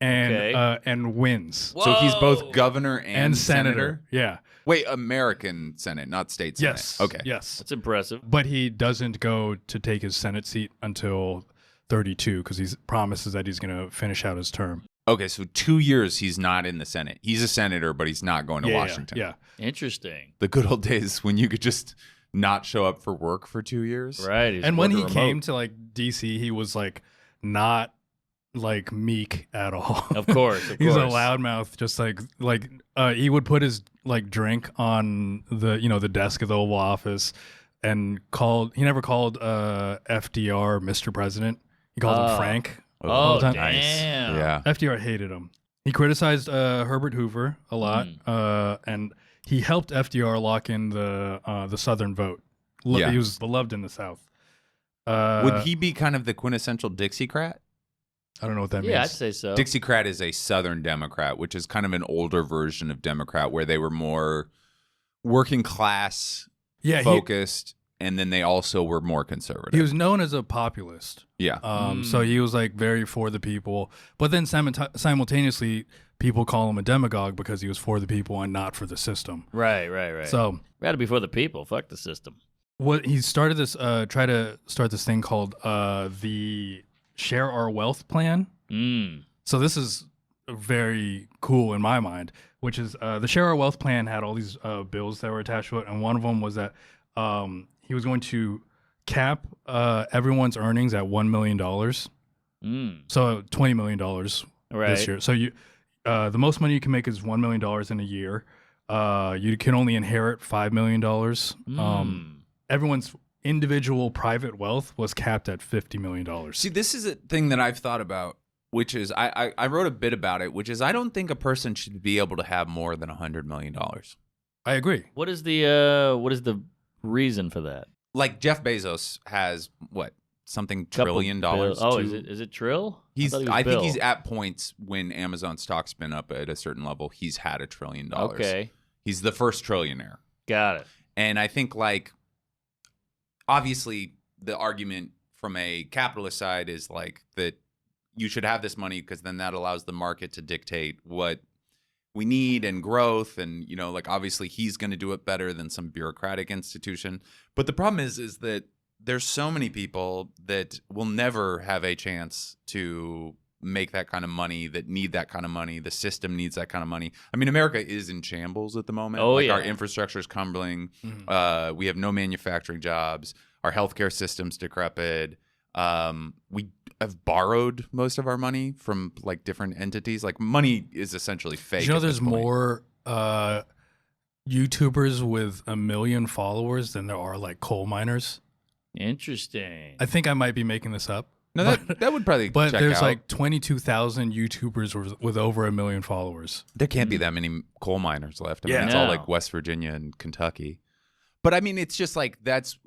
and wins.
So he's both
Whoa.
governor and senator?
Yeah.
Wait, American Senate, not state Senate.
Yes.
Okay.
Yes.
That's impressive.
But he doesn't go to take his Senate seat until 32 because he promises that he's going to finish out his term.
Okay, so 2 years he's not in the Senate. He's a senator, but he's not going to Washington.
Yeah.
Interesting.
The good old days when you could just not show up for work for 2 years.
Right. He's
And when he
working
came
remote.
to like DC, he was like not like meek at all.
Of course. Of
He's a
course.
loudmouth, just like he would put his like drink on the desk of the Oval Office, and he never called FDR Mr. President. He called him Frank. all
Oh,
the time.
damn.
Yeah.
FDR hated him. He criticized Herbert Hoover a lot, and he helped FDR lock in the Southern vote.
Yeah.
He was beloved in the South.
Would he be kind of the quintessential Dixiecrat?
I don't know what that
Yeah, I'd
means.
say so.
Dixiecrat is a Southern Democrat, which is kind of an older version of Democrat where they were more working class
Yeah,
focused, and then they also were more conservative.
he was known as a populist.
Yeah.
So he was like very for the people, but then simultaneously, people call him a demagogue because he was for the people and not for the system.
Right, right, right.
So
we had to be for the people. Fuck the system.
what he started this, try to start this thing called the Share Our Wealth Plan. So this is very cool in my mind, which is the Share Our Wealth Plan had all these bills that were attached to it, and one of them was that he was going to cap everyone's earnings at $1 million. So $20 million
Right.
this year. So you, the most money you can make is $1 million in a year. You can only inherit $5 million. Everyone's individual private wealth was capped at $50 million.
See, this is a thing that I've thought about, which is I wrote a bit about it, which is I don't think a person should be able to have more than $100 million.
I agree.
What is the reason for that?
Like Jeff Bezos has what? Something
Couple
trillion
bill-
dollars.
Oh,
to-
is it trill?
I think he's at points when Amazon stock's been up at a certain level, he's had $1 trillion.
Okay,
He's the first trillionaire.
got it.
And I think, like, obviously the argument from a capitalist side is like that you should have this money because then that allows the market to dictate what we need and growth. And, you know, like, obviously he's going to do it better than some bureaucratic institution. But the problem is that there's so many people that will never have a chance to make that kind of money, that need that kind of money. The system needs that kind of money. I mean, America is in shambles at the moment.
Oh,
like,
yeah.
Our infrastructure is crumbling. We have no manufacturing jobs. Our healthcare system's decrepit. We have borrowed most of our money from like different entities. Like, money is essentially fake.
Did you know
at this
there's
point.
more YouTubers with 1 million followers than there are like coal miners?
Interesting.
I think I might be making this up.
No, that would probably.
But
check
there's
out.
like 22,000 YouTubers with over 1 million followers.
There can't be that many coal miners left. I mean,
Yeah.
it's all
No.
like West Virginia and Kentucky. But I mean, it's just like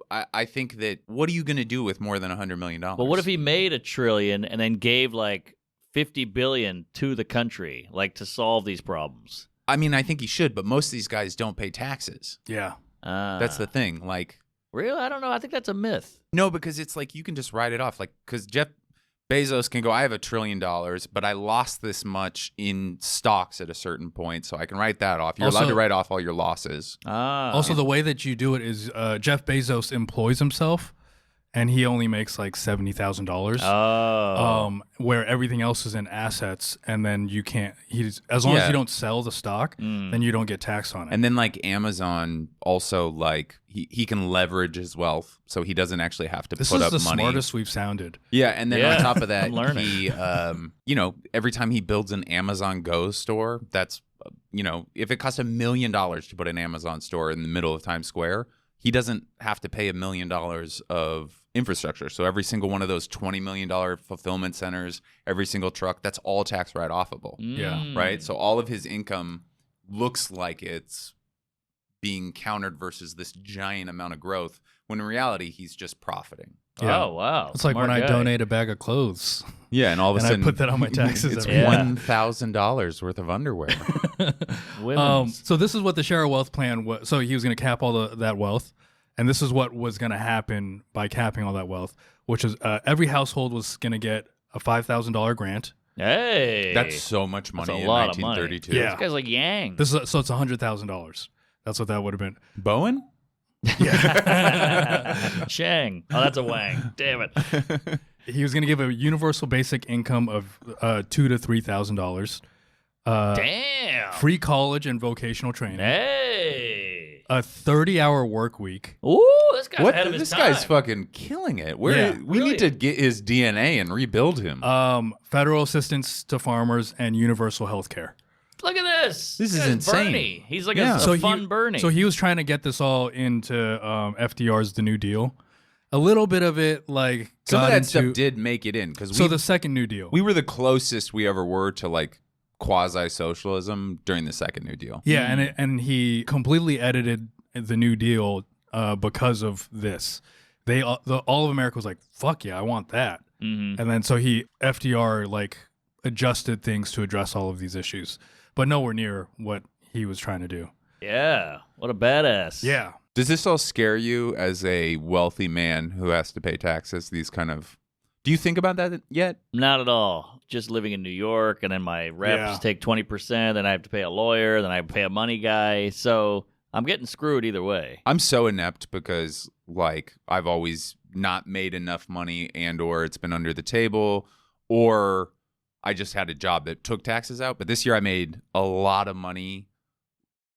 I think that what are you going to do with more than $100 million?
But what if he made $1 trillion and then gave like $50 billion to the country, like to solve these problems?
I mean, I think he should, but most of these guys don't pay taxes.
Yeah.
That's the thing. Like,
really? I don't know. I think that's a myth.
no, because it's like you can just write it off. Like, because Jeff Bezos can go, I have $1 trillion, but I lost this much in stocks at a certain point, so I can write that off. You're allowed to write off all your losses.
Also, the way that you do it is Jeff Bezos employs himself, and he only makes like $70,000.
Oh.
Where everything else is in assets, and then you can't. As long as you don't sell the stock, then you don't get taxed on it.
And then like Amazon also like he can leverage his wealth, so he doesn't actually have to
this
put
is
up
the
money.
smartest we've sounded.
Yeah, and then on top of that,
I'm learning.
he every time he builds an Amazon Go store, that's if it costs $1 million to put an Amazon store in the middle of Times Square, he doesn't have to pay $1 million of infrastructure. So every single one of those $20 million fulfillment centers, every single truck, that's all tax write-offable.
Yeah.
Right? So all of his income looks like it's being countered versus this giant amount of growth, when in reality, he's just profiting.
Yeah.
Oh, wow.
It's like
Smart
when I
guy.
donate a bag of clothes.
Yeah, and all of a
And I
sudden,
put that on my taxes
It's
every
month.
$1,000 worth of underwear.
Women's.
So this is what the share of wealth plan was. So he was going to cap all that wealth, and this is what was going to happen by capping all that wealth, which is every household was going to get a $5,000 grant.
Hey.
That's so much money
That's a
in
lot of money.
1932.
Yeah.
This guy's like Yang.
So it's $100,000. That's what that would have been.
Bowen?
Chang. Oh, that's a Wang. Damn it.
He was going to give a universal basic income of $2,000 to $3,000.
Damn.
Free college and vocational training.
Hey.
A 30-hour work week.
Ooh, this guy's ahead of his
This
time.
guy's fucking killing it. We
really?
need to get his DNA and rebuild him.
Federal assistance to farmers and universal health care.
Look at this.
This is
guy's
insane.
Bernie. He's like
Yeah.
a
So
fun Bernie.
So he was trying to get this all into FDR's The New Deal. A little bit of it, like,
Some of
got
that
into,
stuff did make it in because
So the second New Deal.
we were the closest we ever were to like quasi-socialism during the second New Deal.
Yeah, and he completely edited the New Deal because of this. All of America was like, "Fuck yeah, I want that."
Mhm.
And then so FDR like adjusted things to address all of these issues, but nowhere near what he was trying to do.
Yeah. What a badass.
Yeah.
Does this all scare you as a wealthy man who has to pay taxes? Do you think about that yet?
Not at all. Just living in New York, and then my reps
Yeah.
take 20%, then I have to pay a lawyer, then I have to pay a money guy. So I'm getting screwed either way.
I'm so inept because like I've always not made enough money or it's been under the table, or I just had a job that took taxes out. But this year I made a lot of money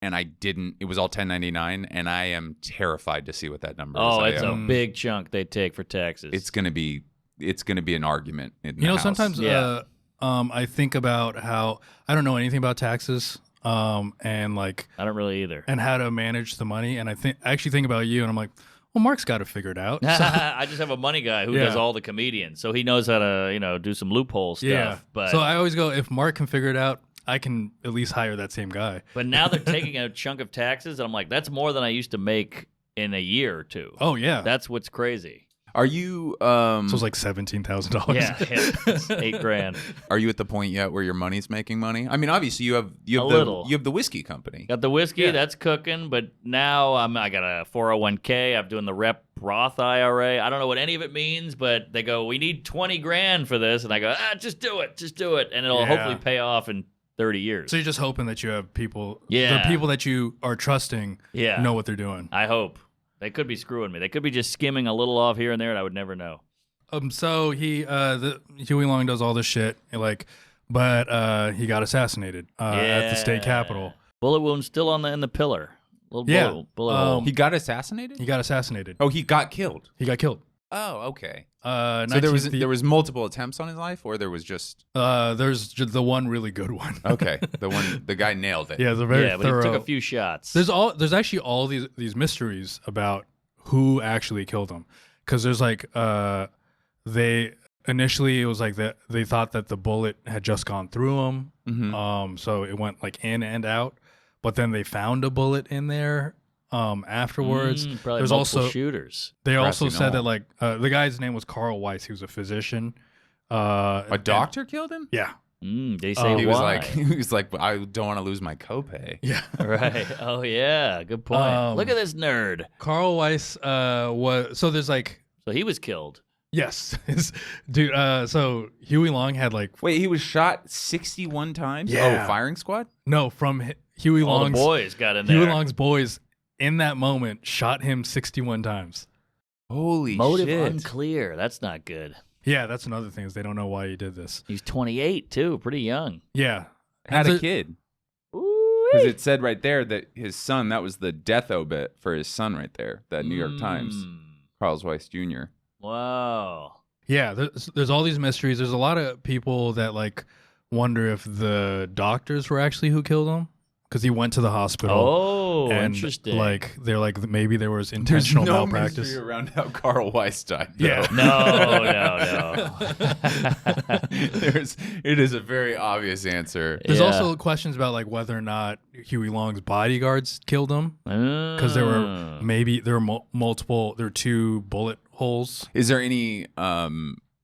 and it was all 1099, and I am terrified to see what that number is.
Oh,
I
it's
am.
a big chunk they take for taxes.
It's gonna be an argument in the house.
Sometimes
Yeah.
I think about how I don't know anything about taxes, and like
I don't really either.
and how to manage the money, and I actually think about you, and I'm like, well, Mark's got it figured out. So,
I just have a money guy who
Yeah.
does all the comedians, so he knows how to do some loophole stuff.
yeah.
But
So I always go, if Mark can figure it out, I can at least hire that same guy.
but now they're taking a chunk of taxes, and I'm like, that's more than I used to make in a year or two.
Oh yeah.
That's what's crazy.
Are you
So it's like $17,000.
Yeah, it's $8,000.
are you at the point yet where your money's making money? I mean, obviously you have
little.
the whiskey company.
Got the whiskey,
Yeah.
that's cooking, but now I got a 401k. I'm doing the Rep Roth IRA. I don't know what any of it means, but they go, we need 20 grand for this, and I go, just do it, and it'll
Yeah.
hopefully pay off in 30 years.
So you're just hoping that you have people,
Yeah.
the people that you are trusting,
Yeah.
know what they're doing.
I hope. They could be screwing me. They could be just skimming a little off here and there, and I would never know.
So Huey Long does all this shit, but he got assassinated at the state capitol.
Bullet wound still in the pillar. Little
Yeah.
bullet hole.
He got assassinated?
He got assassinated.
Oh, he got killed.
He got killed.
Oh, okay.
So
So there was multiple attempts on his life, or there was just
there's just the one really good one.
okay. The guy nailed it.
Yeah, they're very
Yeah, but
thorough.
he took a few shots.
There's actually all these mysteries about who actually killed him, because there's like they initially it was like that they thought that the bullet had just gone through him,
Mhm.
so it went like in and out, but then they found a bullet in there, afterwards.
Probably
There's
multiple
also
shooters.
They also
Grassy
said
knoll.
that like the guy's name was Carl Weiss. He was a physician.
A doctor killed him?
Yeah.
They say
He
why.
was like, I don't want to lose my copay.
Yeah.
Right. Oh yeah. Good point. Look at this nerd.
Carl Weiss was so there's like
So he was killed.
yes, dude. So Huey Long had like
Wait, he was shot 61 times?
Yeah.
Oh, firing squad?
no from Huey
All the
Long's
boys got in there.
Huey Long's boys in that moment shot him 61 times.
Holy
Motive
shit.
unclear. That's not good.
Yeah, that's another thing is they don't know why he did this.
He's 28 too. Pretty young.
Yeah,
Had
And
a
so-
kid.
Ooh.
Because it said right there that his son, that was the death obit for his son right there, that New York Times, Carl Weiss Jr.
Wow.
Yeah, there's all these mysteries. There's a lot of people that like wonder if the doctors were actually who killed him because he went to the hospital.
Oh,
and
interesting.
like they're like maybe there was intentional
There's no
malpractice.
mystery around how Carl Weiss died. Though.
Yeah.
No.
It is a very obvious answer.
There's
Yeah.
also questions about like whether or not Huey Long's bodyguards killed him because there were multiple. There were 2 bullet holes.
Is there any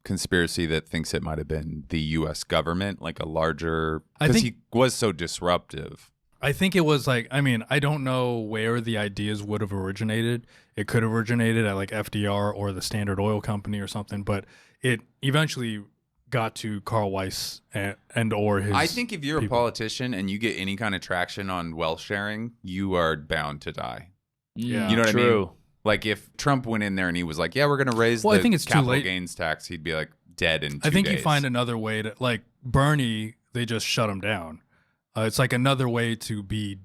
conspiracy that thinks it might have been the U.S. government, like a larger?
I
Because
think-
he was so disruptive.
I think it was like, I mean, I don't know where the ideas would have originated. It could have originated at like FDR or the Standard Oil Company or something, but it eventually got to Carl Weiss and or his.
I think if you're
people.
a politician and you get any kind of traction on wealth sharing, you are bound to die.
Yeah.
You know what I mean?
True.
Like if Trump went in there and he was like, "Yeah, we're going to raise
Well, I
the
think it's too
capital
late.
gains tax," he'd be like dead in 2
I think
days.
you find another way to like Bernie. They just shut him down. It's like another way to be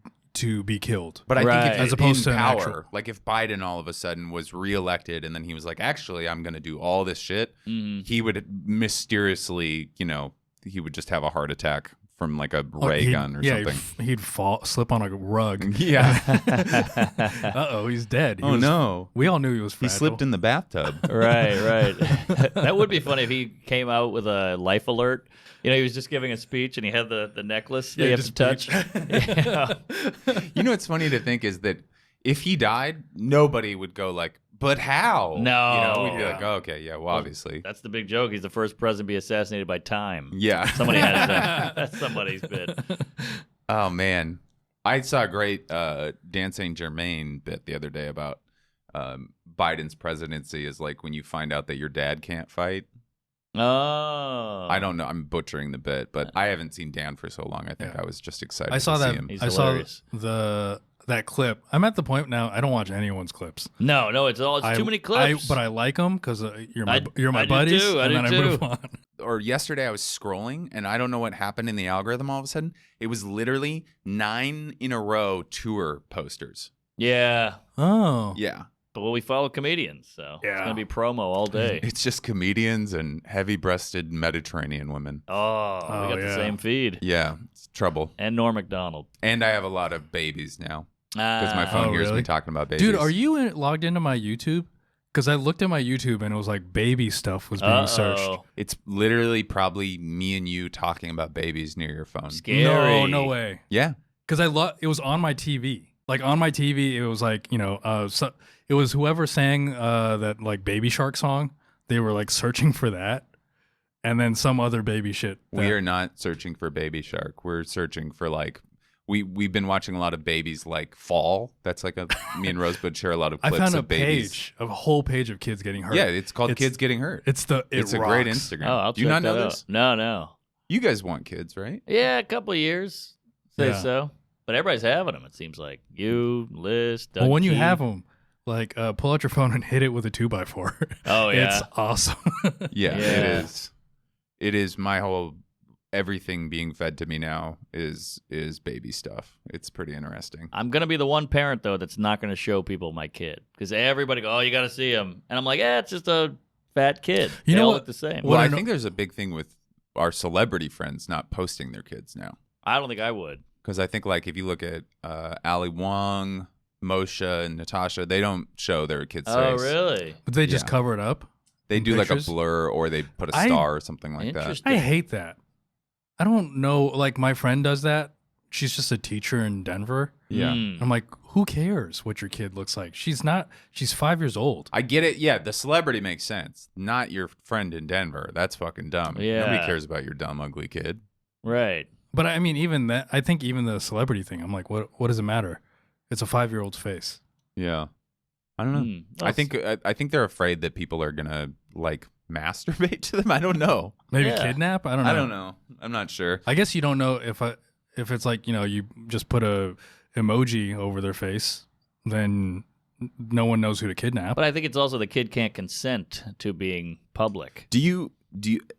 killed.
But I
Right.
think if
As
you're
opposed
in
to an
power,
actual-
like if Biden all of a sudden was reelected and then he was like, "Actually, I'm going to do all this shit," he would mysteriously, he would just have a heart attack from like a ray gun or something.
He'd slip on a rug.
Yeah.
He's dead.
Oh no.
We all knew he was fragile.
He slipped in the bathtub.
Right. That would be funny if he came out with a life alert. He was just giving a speech and he had the necklace that you have to touch. Yeah.
What's funny to think is that if he died, nobody would go like, "But how?"
No.
We'd be like, "Oh, okay, yeah, well, obviously."
That's the big joke. He's the first president to be assassinated by time.
Yeah.
Somebody has that. That's somebody's bit.
Oh man, I saw a great Dan St. Germain bit the other day about Biden's presidency is like when you find out that your dad can't fight.
Oh.
I don't know. I'm butchering the bit, but I haven't seen Dan for so long. I think I was just excited.
I saw
to
that.
See him.
He's
I
hilarious.
saw that clip. I'm at the point now. I don't watch anyone's clips.
No, it's too many clips.
But I like them because you're my
I do
buddies,
too,
and then I move on.
Or yesterday I was scrolling and I don't know what happened in the algorithm all of a sudden. It was literally 9 in a row tour posters.
Yeah.
Oh,
Yeah.
But we follow comedians, so it's
Yeah.
going to be promo all day.
It's just comedians and heavy-breasted Mediterranean women.
Oh, we got the
yeah.
same feed.
Yeah, it's trouble.
And Norm MacDonald.
And I have a lot of babies now because my phone
Oh,
hears me
really?
talking about babies.
dude, are you logged into my YouTube? Because I looked at my YouTube and it was like baby stuff was being searched.
It's literally probably me and you talking about babies near your phone.
Scary.
No way.
Yeah.
Because it was on my TV. Like on my TV, it was like it was whoever sang that like Baby Shark song. They were like searching for that, and then some other baby shit.
We are not searching for Baby Shark. We're searching for like we've been watching a lot of babies like fall. That's like me and Rosebud share a lot of
I
clips
found a
of babies.
whole page of kids getting hurt.
Yeah, it's called
It's-
Kids Getting Hurt.
It's
It's a great
rocks.
Instagram.
Oh, I'll
Do you
check
not know
that out.
this?
No.
You guys want kids, right?
Yeah, a couple of years. Say
Yeah.
so. But everybody's having them, it seems like. You, Liz, Doug
Well, when you
Key.
have them, like pull out your phone and hit it with a 2x4.
Oh, yeah.
It's awesome.
Yeah,
Yeah.
it is. It is my whole everything being fed to me now is baby stuff. It's pretty interesting.
I'm going to be the one parent, though, that's not going to show people my kid. Because everybody go, "Oh, you got to see him." And I'm like, it's just a fat kid.
You
They
know
all
what?
look the same.
Well,
I
I
know-
think there's a big thing with our celebrity friends not posting their kids now.
I don't think I would.
Because I think, like, if you look at Ali Wong, Moshe, and Natasha, they don't show their kids'
Oh,
face.
really?
But they just
Yeah.
cover it up.
They
in
do like
pictures?
a blur or they put a
I-
star or something like that.
Interesting.
I hate that. I don't know. Like my friend does that she's just a teacher in Denver.
Yeah.
I'm like, who cares what your kid looks like? She's 5 years old.
I get it. Yeah, the celebrity makes sense. Not your friend in Denver. That's fucking dumb.
Yeah.
Nobody cares about your dumb, ugly kid.
Right.
But I mean, even that, I think even the celebrity thing, I'm like, what does it matter? It's a 5-year-old's face.
Yeah. I don't know.
Well,
I think they're afraid that people are gonna like masturbate to them. I don't know.
Maybe kidnap? I don't know.
I don't know. I'm not sure.
I guess you don't know if it's like, you just put a emoji over their face, then no one knows who to kidnap.
But I think it's also the kid can't consent to being public.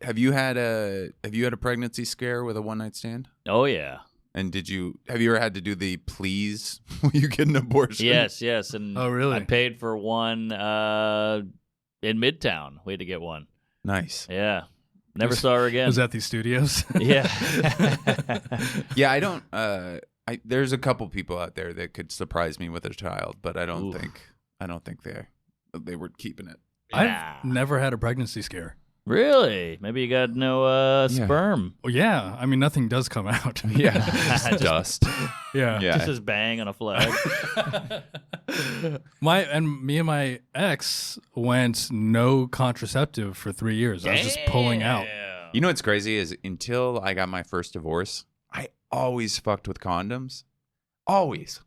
Have you had a pregnancy scare with a one night stand?
Oh yeah.
And have you ever had to do the please will you get an abortion?
Yes. And
Oh, really?
I paid for one in Midtown. We had to get one.
Nice.
Yeah. Never saw her again.
Was that these studios?
Yeah.
Yeah, I don't there's a couple people out there that could surprise me with a child, but I don't think they were keeping it.
I've never had a pregnancy scare.
Really? Maybe you got no sperm.
Well, yeah. I mean, nothing does come out.
Yeah. Just dust.
Yeah.
Yeah.
Just as bang on a flag.
Me and my ex went no contraceptive for 3 years. I was just pulling out.
You know what's crazy is until I got my first divorce, I always fucked with condoms. Always.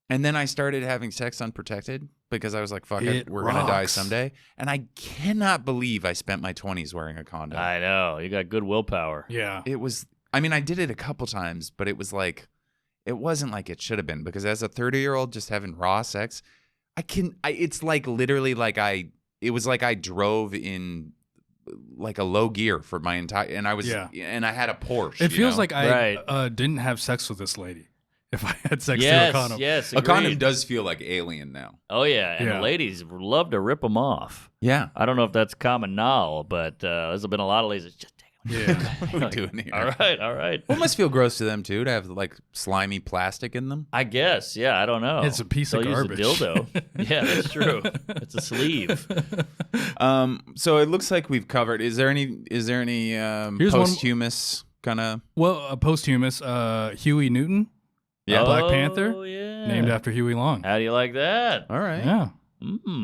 And then I started having sex unprotected because I was like, fuck it, we're going to die someday. And I cannot believe I spent my 20s wearing a condom.
I know. You got good willpower.
Yeah.
It was, I mean, I did it a couple times, but it was like, it wasn't like it should have been because as a 30-year-old just having raw sex, it's like literally like it was like I drove in like a low gear for my entire, and I was, and I had a Porsche.
It feels like I didn't have sex with this lady. If I had sex through a condom.
Yes,
a condom does feel like alien now.
Oh, yeah. And the ladies love to rip them off.
Yeah.
I don't know if that's common now, but there's been a lot of ladies that just take them.
Yeah.
What are we doing here?
All right.
Well, it must feel gross to them, too, to have like slimy plastic in them.
I guess. Yeah, I don't know.
It's a piece of garbage.
Use a dildo. Yeah, that's true. It's a sleeve.
So it looks like we've covered. Is there any posthumous kind of?
Well, posthumous, Huey Newton.
Yeah.
Black Panther.
Oh, yeah.
Named after Huey Long.
How do you like that?
All right.
Yeah.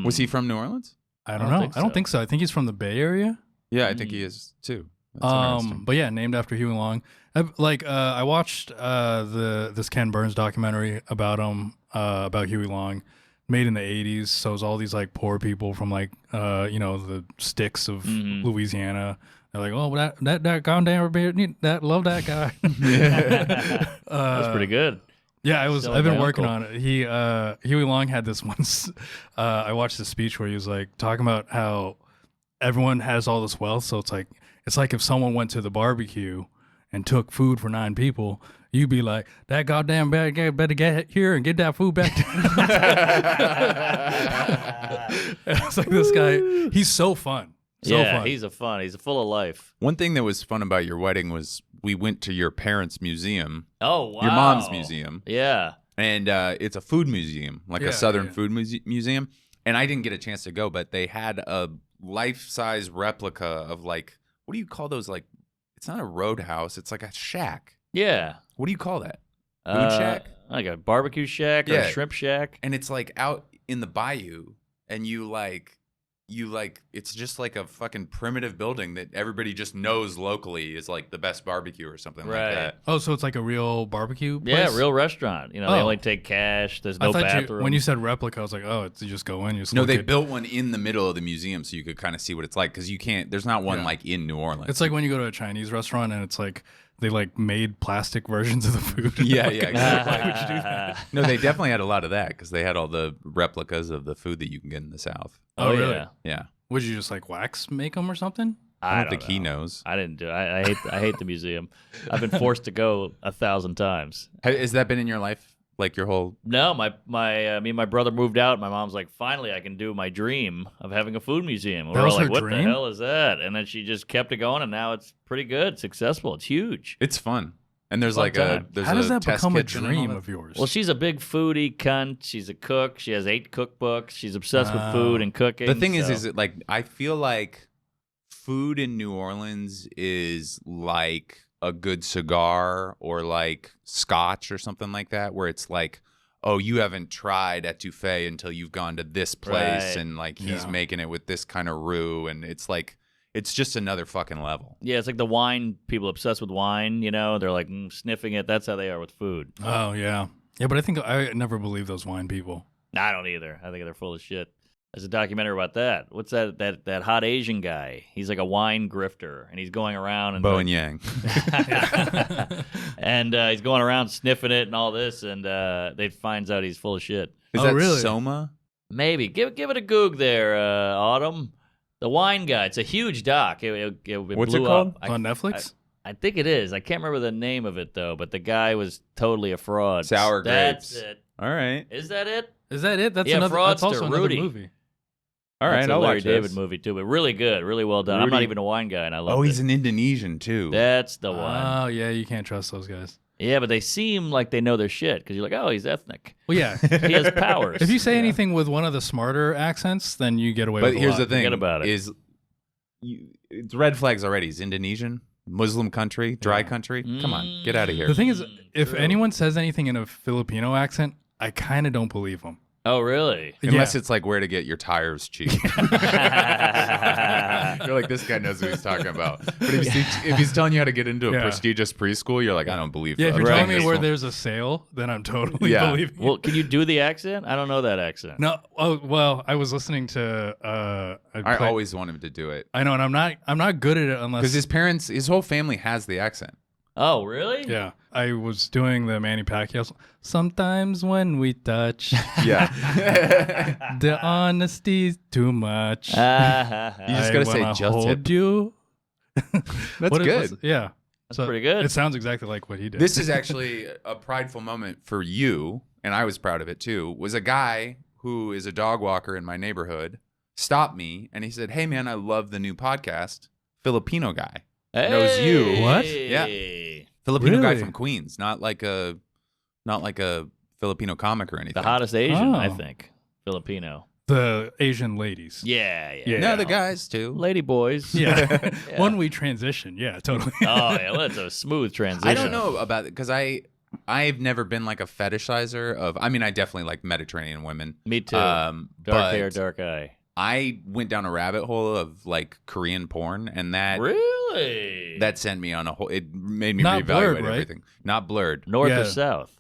Was he from New Orleans?
I don't know. I don't think so. I think he's from the Bay Area.
Yeah, I think he is too. That's interesting.
But yeah, named after Huey Long. I watched this Ken Burns documentary about him, about Huey Long, made in the 80s. So it was all these like poor people from like the sticks of Louisiana. They're like, oh, that goddamn that love that guy.
That's pretty good.
Yeah, I've been working on it. Huey Long had this once. I watched this speech where he was like talking about how everyone has all this wealth, so it's like if someone went to the barbecue and took food for 9 people, you'd be like, that goddamn bad guy better get here and get that food back. It's like this guy. He's so fun. Fun.
He's full of life.
One thing that was fun about your wedding was we went to your parents' museum.
Oh, wow.
Your mom's museum.
Yeah.
And it's a food museum, like a Southern food museum. And I didn't get a chance to go, but they had a life-size replica of like, what do you call those? Like, it's not a roadhouse. It's like a shack.
Yeah.
What do you call that? Food shack?
Like a barbecue shack or a shrimp shack.
And it's like out in the bayou, and you it's just like a fucking primitive building that everybody just knows locally is like the best barbecue or something like that.
Oh, so it's like a real barbecue place?
Yeah, real restaurant. They only take cash. There's no bathroom.
When you said replica, I was like, oh, you just go in. You just
no, they built one in the middle of the museum so you could kind of see what it's like because you can't. There's not one like in New Orleans.
It's like when you go to a Chinese restaurant and it's like they like made plastic versions of the food.
Yeah, exactly. Why would you do that? No, they definitely had a lot of that because they had all the replicas of the food that you can get in the South.
Oh, really?
Yeah.
Yeah.
Would you just like wax make them or something?
I don't think he knows.
I didn't do it. I hate the museum. I've been forced to go 1,000 times.
Has that been in your life? Like your whole?
No, me and my brother moved out. My mom's like, finally, I can do my dream of having a food museum. We're all like, what the hell is that? And then she just kept it going, and now it's pretty good, successful. It's huge.
It's fun. And there's
Fun
like
time.
there's
How does that
test
become a
kitchen
dream of yours?
Well, she's a big foodie cunt. She's a cook. She has 8 cookbooks. She's obsessed with food and cooking.
The thing is it like I feel like food in New Orleans is like a good cigar or like scotch or something like that, where it's like, oh, you haven't tried etouffee until you've gone to this place, and like he's making it with this kind of roux, and it's like it's just another fucking level.
Yeah, it's like the wine people obsessed with wine. You know, they're like sniffing it. That's how they are with food.
Oh yeah, but I think I never believe those wine people.
I don't either. I think they're full of shit. There's a documentary about that. What's that hot Asian guy? He's like a wine grifter, and he's going around and
Bo and Yang.
and he's going around sniffing it and all this, and they finds out he's full of shit.
Is that
really?
Soma?
Maybe give it a goog there, Autumn. The wine guy. It's a huge doc. It
What's it
blew
called?
up.
On Netflix?
I think it is. I can't remember the name of it though. But the guy was totally a fraud.
Sour Grapes.
That's it.
All right.
Is that it?
Is that it? That's
Yeah,
another. That's
Fraudster,
also another
Rudy.
movie.
All right,
It's a
I'll
Larry
watch
David
this.
movie too, but really good, really well done. I'm not
Rudy-
even a wine guy, and I love it.
Oh, he's an Indonesian too.
That's the one.
Oh yeah, you can't trust those guys.
Yeah, but they seem like they know their shit because you're like, oh, he's ethnic.
Well, yeah.
He has powers.
If you say anything with one of the smarter accents, then you get away
But
with
here's
a
the
lot.
thing:
Forget about it.
is it's red flags already. He's Indonesian, Muslim country, dry country. Come on, get out of here.
The thing is, if
True.
anyone says anything in a Filipino accent, I kind of don't believe them.
Oh, really?
Unless it's like where to get your tires cheap. You're like, this guy knows what he's talking about. But if he's telling you how to get into a
Yeah.
prestigious preschool, you're like, I don't believe
Yeah, if
that.
you're
Right.
telling me where there's a sale, then I'm totally
Yeah.
believing.
Well, can you do the accent? I don't know that accent.
No, oh well, I was listening to.
I always want him to do it.
I know, and I'm not good at it unless
Because his whole family has the accent.
Oh, really?
Yeah, I was doing the Manny Pacquiao. Sometimes when we touch,
Yeah.
the honesty's too much.
You just gotta say,
wanna
just
hold you.
That's good.
Yeah,
That's pretty good.
It sounds exactly like what he did.
This is actually a prideful moment for you, and I was proud of it too, was a guy who is a dog walker in my neighborhood stopped me and he said, hey man, I love the new podcast. Filipino guy. Knows you.
What?
Yeah. Filipino guy
Really?
from Queens. Not like a Filipino comic or anything.
The hottest Asian, I
Oh.
think. Filipino.
the Asian ladies.
Yeah.
Yeah.
No, the guys too.
Lady boys.
Yeah.
Yeah.
When we transition, yeah, totally.
Oh, yeah. Well, that's a smooth transition.
I don't know about it because I've never been like a fetishizer of. I mean, I definitely like Mediterranean women.
Me too.
Dark
Dark hair, dark eye.
I went down a rabbit hole of like Korean porn, and
Really?
that sent me on a whole. It made me
Not
reevaluate
blurred, right?
everything. Not blurred.
North
Yeah.
or south?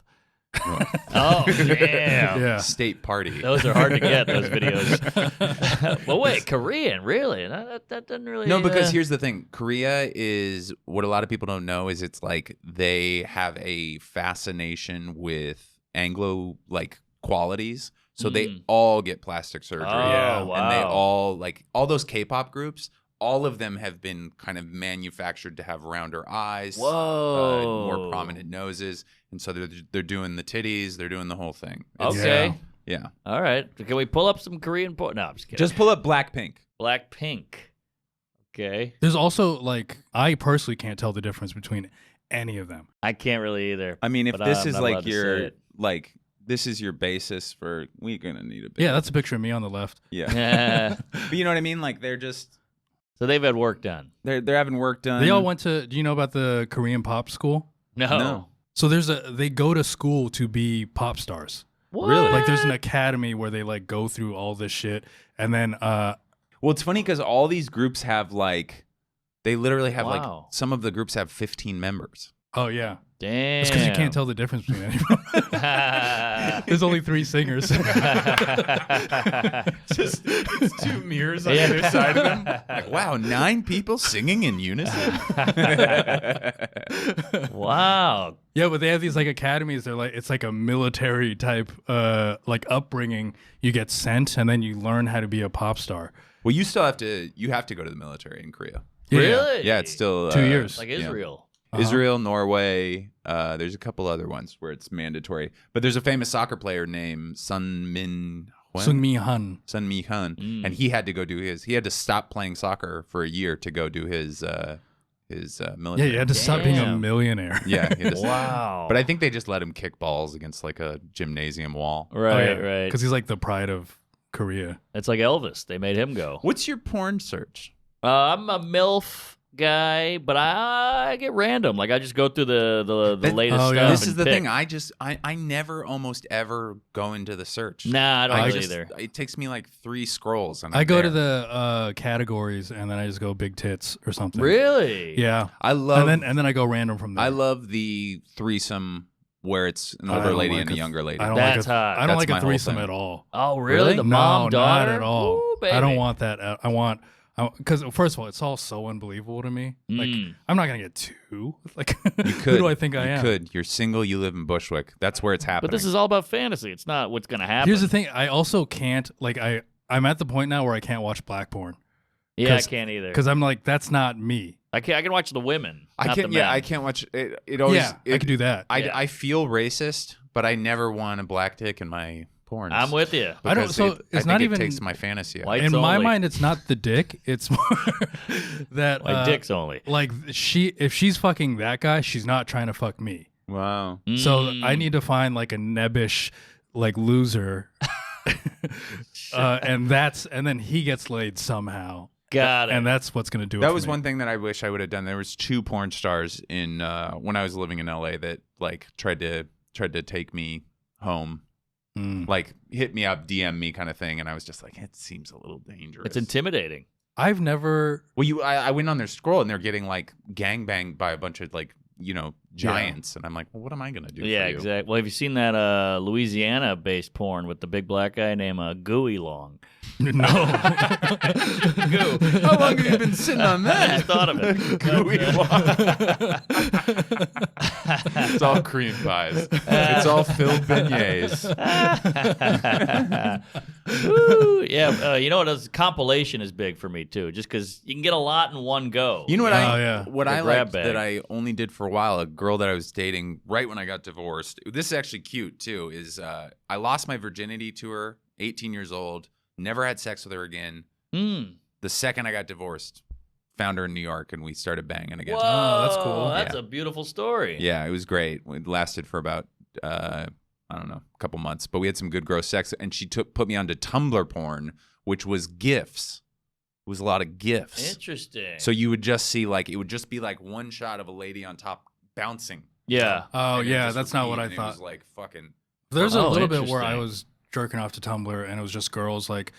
Oh, damn.
Yeah.
State party.
Those are hard to get, those videos. Well, wait, Korean, really? That doesn't really...
No, because here's the thing. Korea is what a lot of people don't know is it's like they have a fascination with Anglo like qualities. So they all get plastic surgery.
Oh,
Yeah.
wow.
And they all like all those K-pop groups, all of them have been kind of manufactured to have rounder eyes,
Whoa.
more prominent noses. And so they're doing the titties, they're doing the whole thing.
Okay.
Yeah.
All right. Can we pull up some Korean porn? No, I'm just kidding.
Just pull up Blackpink.
Blackpink. Okay.
There's also like I personally can't tell the difference between any of them.
I can't really either.
I mean, if
But
this
I'm
is
not
like
allowed to say
your
it.
like this is your basis for we're gonna need a bit.
Yeah, that's a picture of me on the left.
Yeah. But you know what I mean? Like they're just
So they've had work done.
they're having work done.
They all went to. Do you know about the Korean pop school?
No.
So they go to school to be pop stars.
What?
Really?
Like there's an academy where they like go through all this shit, and then
Well, it's funny because all these groups have like they literally have like
Wow.
some of the groups have 15 members.
oh yeah,
Damn.
it's because you can't tell the difference between any of them. There's only 3 singers.
It's two mirrors on
Yeah.
either side of them. Like, wow, 9 people singing in unison.
Wow.
Yeah, but they have these like academies. They're like it's like a military type like upbringing. You get sent, and then you learn how to be a pop star.
Well, you still have to go to the military in Korea.
Yeah.
Really?
Yeah, it's still
2 years.
Like
yeah.
Israel.
Israel, Norway. There's a couple other ones where it's mandatory. But there's a famous soccer player named Sun Min
Sung Mi Han.
Sun Mi Han, and he had to go do his. He had to stop playing soccer for a year to go do his
Yeah,
military.
you had to stop being a
Damn.
millionaire.
Yeah, he had to-
Wow.
But I think they just let him kick balls against like a gymnasium wall.
Right, right.
Because he's like the pride of Korea.
It's like Elvis. They made him go.
What's your porn search?
I'm a MILF guy, but I get random. Like I just go through the latest stuff.
yeah.
This is the
pick.
thing. I never almost ever go into the search.
Nah, I don't either.
It takes me like 3 scrolls, and
I
I'm
go to
there.
the categories and then I just go big tits or something.
Really?
Yeah.
I love.
And then I go random from there.
I love the threesome where it's an
I
older
don't
lady
like
and a
a-
younger lady.
I don't
That's
like
hot.
I don't
That's
like
my
a
whole
threesome
thing.
at all.
Oh, really?
Really?
The
No,
mom daughter?
not at all.
Ooh, baby.
I don't want that. I want because first of all, it's all so unbelievable to me. Like I'm not gonna get 2. Like
You
who
could.
do I think I am?
You could. You're single. You live in Bushwick. That's where it's happening.
But this is all about fantasy. It's not what's going to happen.
Here's the thing. I also can't like I'm at the point now where I can't watch black porn
Yeah, I
'cause-
can't either.
because I'm like that's not me.
I can watch the women.
I
not
can't.
The men.
Yeah, I can't watch it. It always.
Yeah, I could do that.
I,
Yeah.
I feel racist, but I never want a black dick in my porn.
I'm with you.
I don't- so
I
it's
think
not
it
even-
takes my fantasy out.
White-
In my
only.
mind, it's not the dick. It's more that
Like dicks only.
like if she's fucking that guy, she's not trying to fuck me.
Wow.
So I need to find like a nebbish like loser, and then he gets laid somehow,
Got it.
and that's what's gonna do it.
That
for
was
me.
one thing that I wish I would have done. There was 2 porn stars in when I was living in LA that like tried to take me home, like hit me up, DM me kind of thing, and I was just like, it seems a little dangerous.
It's intimidating.
I've never.
Well, I went on their scroll and they're getting like gangbanged by a bunch of like giants, and I'm like, well, what am I gonna do?
Yeah,
for you?
exactly. Well, have you seen that Louisiana-based porn with the big black guy named Gooey Long?
No.
Goo.
How long have you been sitting on that?
I thought of it.
Gooey It's all cream pies. It's all filled beignets.
Woo. Yeah, you know what? Compilation is big for me too, just because you can get a lot in one go.
You know what
Oh,
I
yeah.
what
The
I
grab
liked
bag.
that I only did for a while, a girl that I was dating right when I got divorced. This is actually cute too, is I lost my virginity to her, 18 years old, never had sex with her again. The second I got divorced, found her in New York and we started banging again.
Whoa,
Oh, that's cool.
That's
Yeah.
a beautiful story.
Yeah, it was great. It lasted for about I don't know, a couple months, but we had some good gross sex, and she put me onto Tumblr porn, which was GIFs. It was a lot of GIFs.
Interesting.
So you would just see like it would just be like one shot of a lady on top bouncing.
yeah.
Oh
And it
yeah,
just
that's not
repeat,
what I
and It
thought.
was like fucking.
There's a
Oh,
little bit where I
interesting.
was jerking off to Tumblr, and it was just girls like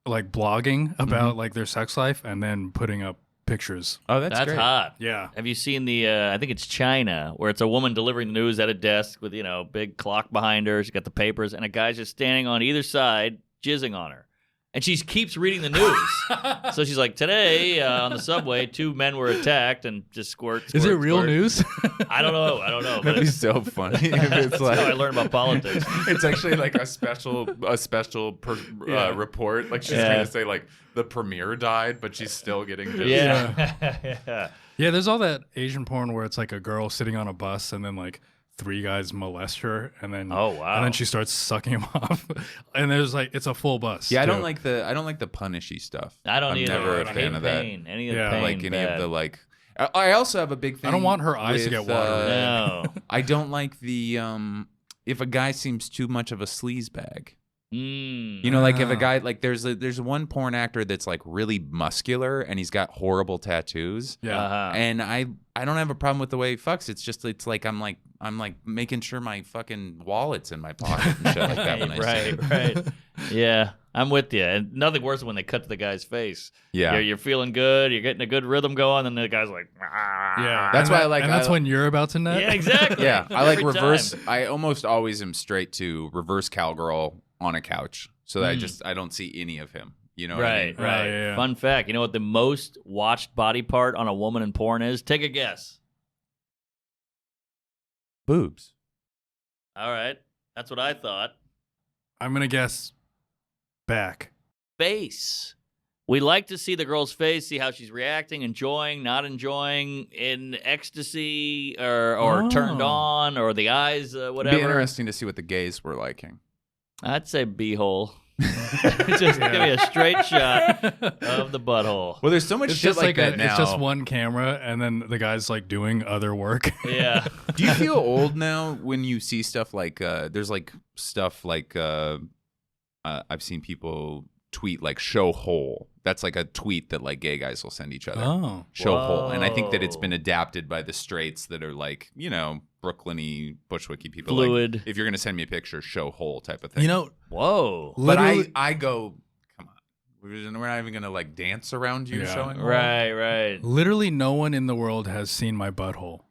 blogging about like their sex life, and then putting up pictures.
Oh,
That's
great.
hot.
Yeah.
Have you seen the? I think it's China, where it's a woman delivering the news at a desk with big clock behind her. She's got the papers, and a guy's just standing on either side, jizzing on her, and she keeps reading the news. So she's like, "Today on the subway, 2 men were attacked and just squirt."
Is it
squirt,
real
squirt."
news?
I don't know. But
That'd be
it's,
so funny if it's
that's
like
how I learned about politics.
it's actually like a special report. Like she's trying to say like the premier died, but she's still getting just
Yeah.
Yeah, there's all that Asian porn where it's like a girl sitting on a bus, and then like 3 guys molest her, and then
Oh, wow.
and then she starts sucking him off, and there's like it's a full bus.
Yeah, I
too.
don't like the punishy stuff.
I don't
I'm
either.
never a
I
fan
hate
of that.
pain. Any of the
Yeah.
pain.
Like any
bad.
of the like. I also have a big thing.
I don't want her eyes to
with,
get watery.
No.
I don't like the if a guy seems too much of a sleaze bag.
Mm.
You know, like if a
Ah.
guy like there's one porn actor that's like really muscular and he's got horrible tattoos.
Yeah.
Uh-huh.
And I don't have a problem with the way he fucks. It's like I'm like making sure my fucking wallet's in my pocket and shit like that when I see it.
right. Yeah, I'm with you. And nothing worse than when they cut to the guy's face.
Yeah.
You're feeling good. You're getting a good rhythm going, and the guy's like,
Yeah,
That's
and
why
that-
I like-
and that's
I-
when you're about to nut.
Yeah, exactly.
Yeah, I like
Every
reverse.
time.
I almost always am straight to reverse cowgirl on a couch, so that I don't see any of him. You know what I mean?
Right.
yeah.
Fun fact. You know what the most watched body part on a woman in porn is? Take a guess.
Boobs.
All right. That's what I thought.
I'm gonna guess back.
Face. We like to see the girl's face, see how she's reacting, enjoying, not enjoying, in ecstasy, or turned
Oh.
on, or the eyes,
It'd
whatever.
be interesting to see what the gays were liking.
I'd say beehole. Just give me a straight shot of the butthole.
Well, there's so much
It's
shit
just
like that now.
it's just one camera, and then the guy's like doing other work.
Yeah.
Do you feel old now when you see stuff like there's like stuff like I've seen people tweet like "show hole." That's like a tweet that like gay guys will send each other.
Oh,
show hole, and I think that it's been adapted by the straights that are like Brooklyny, Bushwicky people.
Fluid.
Like, if you're gonna send me a picture, show hole type of thing.
you know,
Whoa.
but I go, come on, we're not even gonna like dance around you showing hole.
Right.
literally no one in the world has seen my butthole.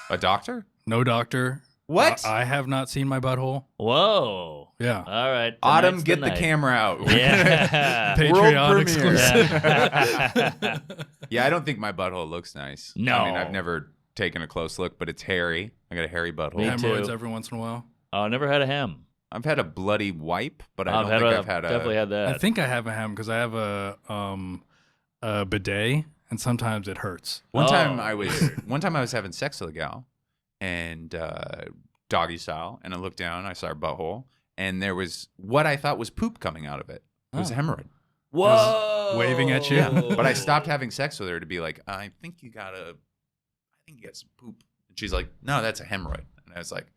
A doctor?
No doctor.
What?
I have not seen my butthole.
Whoa.
Yeah.
All right.
Autumn,
tonight's
get the
night.
camera out.
Yeah.
Patreon
World
exclusive.
Yeah.
Yeah, I don't think my butthole looks nice.
No.
I mean, I've never taken a close look, but it's hairy. I got a hairy butthole.
Me too.
Hemorrhoids every once in a while.
Oh, I never had a hem.
I've had a bloody wipe, but I don't think I've had
definitely had that.
I think I have a hem because I have a bidet, and sometimes it hurts.
One time I was having sex with a gal, and doggy style, and I looked down, I saw her butthole, and there was what I thought was poop coming out of it. It was a hemorrhoid.
Whoa.
Waving at you.
Yeah, but I stopped having sex with her to be like, I think you got some poop. And she's like, no, that's a hemorrhoid. And I was like,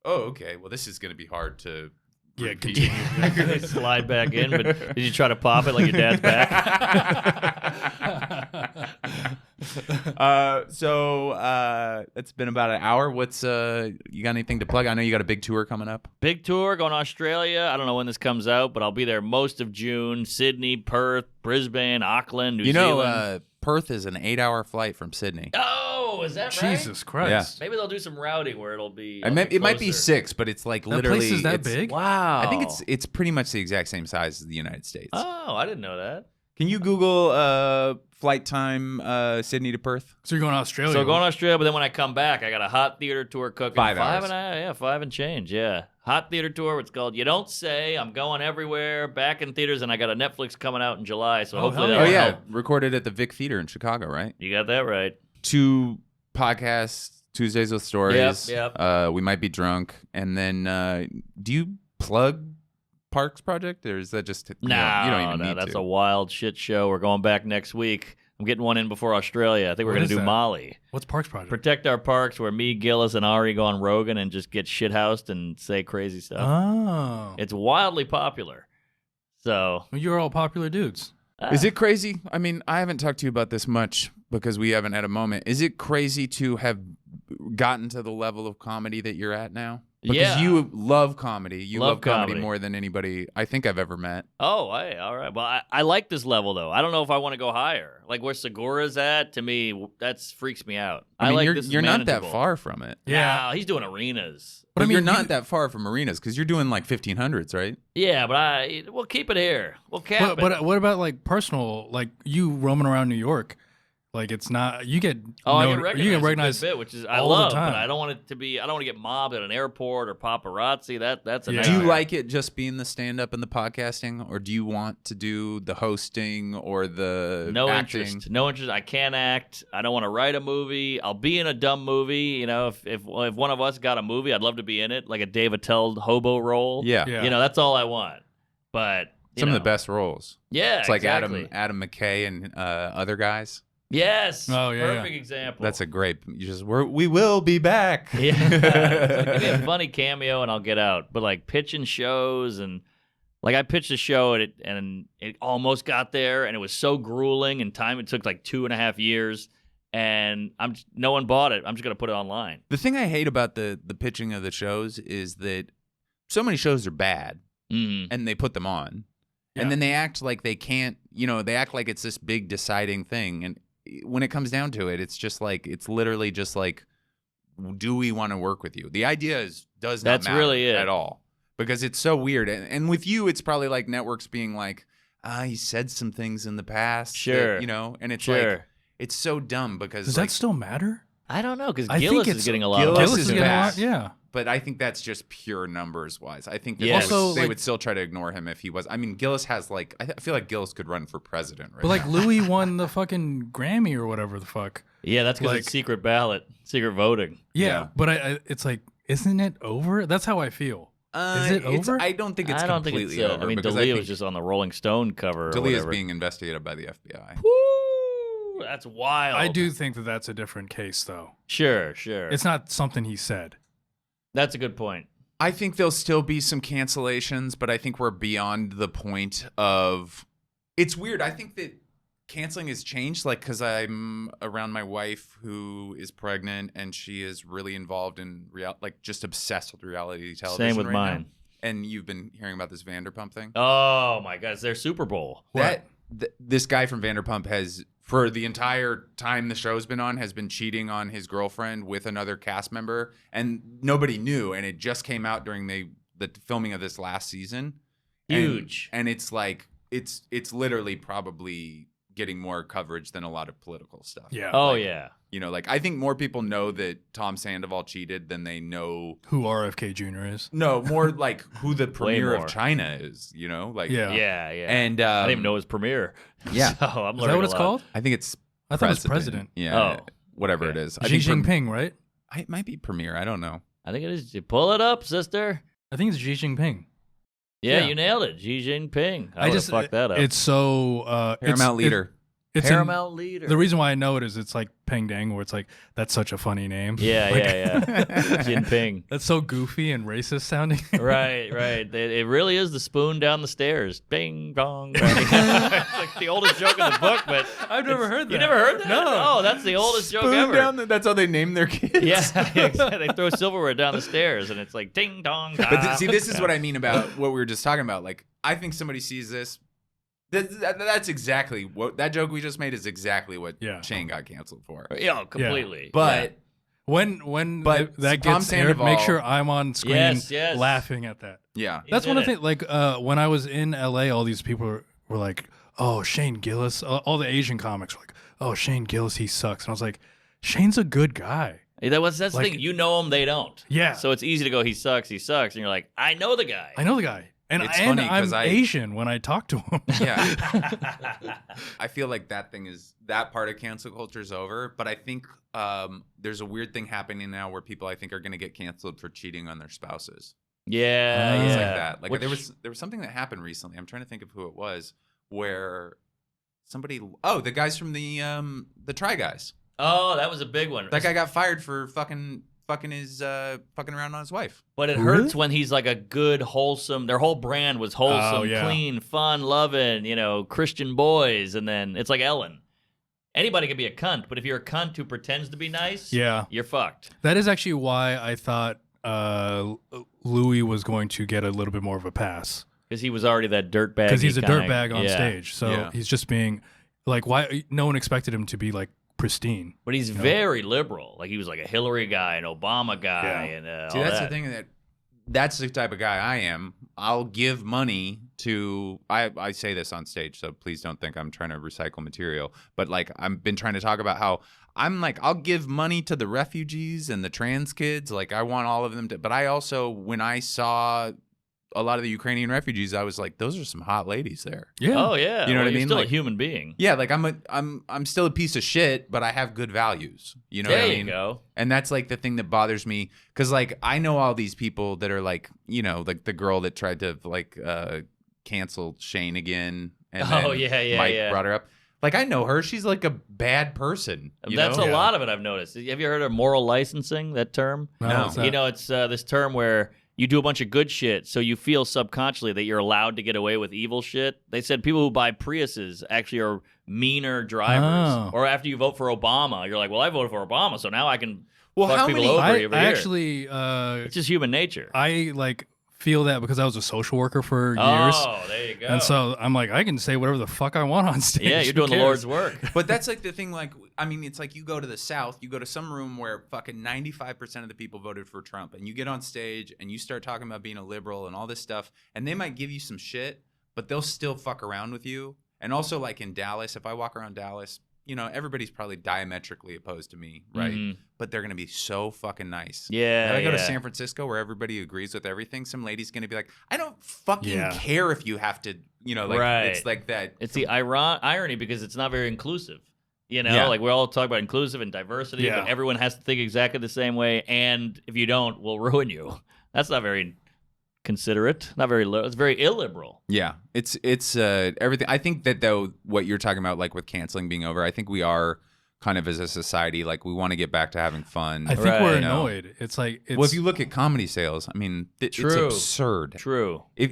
oh, okay. Well, this is going to be hard to repeat.
They slide back in, but did you try to pop it like your dad's back?
So it's been about an hour. What's you got anything to plug? I know you got a big tour coming up.
Big tour going to Australia. I don't know when this comes out, but I'll be there most of June. Sydney, Perth, Brisbane, Auckland, New Zealand.
Perth is an 8-hour flight from Sydney.
Oh, is that right?
Jesus Christ.
Maybe they'll do some routing where it'll be.
It might be 6, but it's like
That
literally.
place is that
it's-
big?
Wow.
I think it's pretty much the exact same size as the United States.
Oh, I didn't know that.
Can you Google flight time Sydney to Perth?
So you're going to Australia.
So going to Australia, but then when I come back, I got a hot theater tour cooking.
5 hours.
5 and change, yeah. Hot theater tour. It's called You Don't Say. I'm going everywhere, back in theaters, and I got a Netflix coming out in July, so hopefully
hell
that'll
Oh yeah,
help.
recorded at the Vic Theater in Chicago, right?
You got that right.
2 podcasts, Tuesdays with Stories.
Yep.
We Might Be Drunk, and then do you plug Parks Project, or is that just you don't even need
that's
to?
a wild shit show. We're going back next week. I'm getting one in before Australia. I think we're
What
going
is
to do
that?
Molly.
What's Parks Project?
Protect Our Parks, where me, Gillis, and Ari go on Rogan and just get shithoused and say crazy stuff.
Oh.
It's wildly popular. So
Well, you're all popular dudes.
Is it crazy? I mean, I haven't talked to you about this much because we haven't had a moment. Is it crazy to have gotten to the level of comedy that you're at now? Because
Yeah.
you love comedy. You
Love
love comedy
comedy.
more than anybody I think I've ever met.
all right. Well, I like this level, though. I don't know if I want to go higher. Like where Segura's at, to me, that freaks me out.
I mean,
like
you're,
this is
you're not that
manageable.
far from it.
Yeah.
No, he's doing arenas.
But,
I mean,
you're not
you-
that far from arenas because you're doing like 1500s, right?
Yeah, but we'll keep it here. We'll cap it.
But what about like personal, like you roaming around New York? Like it's not, you get,
I
no-
get recognized.
you
a
get
good
recognized.
bit, which is I
all the
love,
time.
but I don't want it to be. I don't want to get mobbed at an airport or paparazzi. That's a
Yeah.
Do you
nightmare.
like it just being the stand-up and the podcasting, or do you want to do the hosting or the
No
acting?
interest. No interest. I can't act. I don't want to write a movie. I'll be in a dumb movie. You know, if one of us got a movie, I'd love to be in it, like a Dave Attell hobo role.
Yeah.
Yeah.
You know, that's all I want. But
Some of the best roles.
Yeah,
It's like
exactly.
Adam McKay and other guys.
Yes.
Oh, yeah,
Perfect example.
That's a great. You just we will be back.
Yeah. It's like, give me a funny cameo and I'll get out. But like pitching shows and like I pitched a show and it almost got there and it was so grueling and time it took like 2.5 years and no one bought it. I'm just gonna put it online.
The thing I hate about the pitching of the shows is that so many shows are bad and they put them on.
Yeah.
And then they act like they can't, they act like it's this big deciding thing. And when it comes down to it, it's just like, it's literally just like, do we want to work with you? The idea does not
That's
matter
really it.
at all because it's so weird. And with you, it's probably like networks being like, he said some things in the past.
Sure.
That, and it's
Sure.
like, it's so dumb because
Does
like,
that still matter?
I don't know because
I think
Gillis is
it's-
getting a lot
Gillis
of
is
Gillis is
a
getting a
bass.
lot. Yeah.
but I think that's just pure numbers wise. I think that
Yes.
Also,
they
like-
would still try to ignore him if he was. I mean, Gillis has like, I feel like Gillis could run for president right
But like
now.
Louis won the fucking Grammy or whatever the fuck.
Yeah, that's because
like-
it's secret ballot, secret voting.
Yeah.
Yeah.
But it's like, isn't it over? That's how I feel. Is it over?
I don't think it's
I don't think
completely
it's.
over.
I mean,
because
D'Elia
think
was just on the Rolling Stone cover. Or
D'Elia is
whatever.
being investigated by the FBI.
Woo, that's wild.
I do think that that's a different case, though.
Sure.
It's not something he said.
That's a good point.
I think there'll still be some cancellations, but I think we're beyond the point of. It's weird. I think that canceling has changed, like, because I'm around my wife who is pregnant and she is really involved in just obsessed with reality television.
Same with mine.
Now. And you've been hearing about this Vanderpump thing?
Oh my God, it's their Super Bowl.
This guy from Vanderpump has, for the entire time the show's been on, has been cheating on his girlfriend with another cast member, and nobody knew. And it just came out during the filming of this last season.
Huge.
And it's like it's literally probably getting more coverage than a lot of political stuff.
Yeah.
Oh yeah.
You know, like I think more people know that Tom Sandoval cheated than they know
who RFK Jr. is.
No, more like who the premier
more.
of China is. You know, like
Yeah.
And
I didn't even know it was premiere.
Yeah.
So I'm
Is that what it's called?
I think it's.
I thought it was president.
Yeah.
Oh.
Whatever
Okay.
it is.
Xi Jinping, right?
It might be premier. I don't know.
I think it is. Pull it up, sister.
I think it's Xi Jinping.
Yeah,
Yeah.
you nailed it. Xi Jinping.
I just
fucked that up.
It's so
Paramount leader.
It's
Paramount leader.
The reason why I know it is it's like Peng Dang, where it's like that's such a funny name.
Yeah,
Like-
yeah. Jinping.
That's so goofy and racist sounding.
Right. It really is the spoon down the stairs. Bing bong. It's like the oldest joke in the book, but
I've never heard that.
you never heard that?
No.
Oh, that's the oldest joke ever.
That's how they name their kids.
Yeah, they throw silverware down the stairs, and it's like ding dong.
But see, this is what I mean about what we were just talking about. Like, I think somebody sees this. That's exactly what that joke we just made is exactly what Shane got canceled for.
Yeah, completely.
But
when
But
that
Tom
gets aired,
Sandoval-
make sure I'm on screen
Yes.
laughing at that.
yeah,
That's
did
one of the
it.
things. Like when I was in LA, all these people were like, "Oh, Shane Gillis." All the Asian comics were like, "Oh, Shane Gillis, he sucks." And I was like, "Shane's a good guy."
That's the
Like-
thing. You know him, they don't.
Yeah.
So it's easy to go, he sucks, and you're like, I know the guy.
I know the guy, and
It's funny 'cause
I'm Asian when I talk to him.
yeah. I feel like that part of cancel culture is over. But I think there's a weird thing happening now where people I think are going to get canceled for cheating on their spouses.
Yeah,
Things
yeah.
like that. Like
Which-
there was something that happened recently. I'm trying to think of who it was, where the guys from the Try Guys.
Oh, that was a big one.
That guy got fired for fucking around on his wife.
But it
Really?
hurts when he's like a good, wholesome. Their whole brand was wholesome,
Oh, yeah.
clean, fun, loving, Christian boys. And then it's like Ellen. Anybody can be a cunt, but if you're a cunt who pretends to be nice,
Yeah,
you're fucked.
that is actually why I thought Louis was going to get a little bit more of a pass
Because he was already that dirtbag.
because he's a dirtbag on stage. So
Yeah.
he's just being like, why? No one expected him to be like pristine.
But he's very liberal. Like he was like a Hillary guy, an Obama guy,
Yeah.
and
See,
all
that's
that.
the thing that's the type of guy I am. I'll give money to I say this on stage, so please don't think I'm trying to recycle material. But like I've been trying to talk about how I'm like I'll give money to the refugees and the trans kids. Like I want all of them to. But I also when I saw a lot of the Ukrainian refugees, I was like, those are some hot ladies there.
Yeah.
Oh yeah,
You know what I
you're
mean?
Still
Like-
a human being.
Yeah, like I'm still a piece of shit, but I have good values. You know
There
what I
you
mean?
go.
And that's like the thing that bothers me because like I know all these people that are like like the girl that tried to like cancel Shane again. And
Oh,
then
yeah,
Mike
yeah.
brought her up. Like I know her. She's like a bad person. You
That's
know?
a lot of it I've noticed. Have you heard of moral licensing? That term?
No.
what's that?
It's this term where you do a bunch of good shit, so you feel subconsciously that you're allowed to get away with evil shit. They said people who buy Priuses actually are meaner drivers.
Oh.
Or after you vote for Obama, you're like, well, I voted for Obama, so now I can
Well,
fuck
how
people
many-
over
I
here.
actually
It's just human nature.
I like feel that because I was a social worker for years.
Oh, there you go.
And so I'm like, I can say whatever the fuck I want on stage.
yeah, you're
Who
doing the
cares?
Lord's work.
But that's like the thing. Like I mean, it's like you go to the South, you go to some room where fucking 95% of the people voted for Trump, and you get on stage and you start talking about being a liberal and all this stuff, and they might give you some shit, but they'll still fuck around with you. And also, like in Dallas, if I walk around Dallas, everybody's probably diametrically opposed to me, right?
Mhm.
But they're gonna be so fucking nice.
Yeah.
If I go to
yeah.
San Francisco where everybody agrees with everything, some lady's gonna be like, I don't fucking
Yeah.
care if you have to, like
Right.
it's like that.
It's the irony because it's not very inclusive.
Yeah.
Like we all talk about inclusive and diversity,
Yeah.
but everyone has to think exactly the same way. And if you don't, we'll ruin you. That's not very considerate. Not very. It's very illiberal.
Yeah, it's everything. I think that though, what you're talking about, like with canceling being over, I think we are kind of as a society. Like, we want to get back to having fun.
I think we're annoyed. It's like,
well, if you look at comedy sales, I mean, it's absurd.
True.
If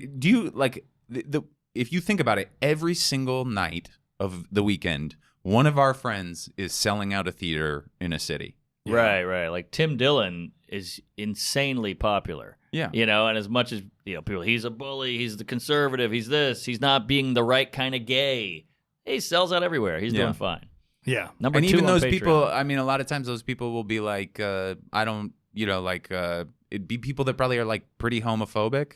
you think about it, every single night of the weekend, one of our friends is selling out a theater in a city.
Right. Like Tim Dillon is insanely popular.
Yeah.
And as much as people, he's a bully, he's the conservative, he's this, he's not being the right kind of gay. He sells out everywhere. He's doing fine.
Yeah.
Number
and
2
even
on
those
Patreon.
people, I mean, a lot of times those people will be like, I don't, it'd be people that probably are like pretty homophobic,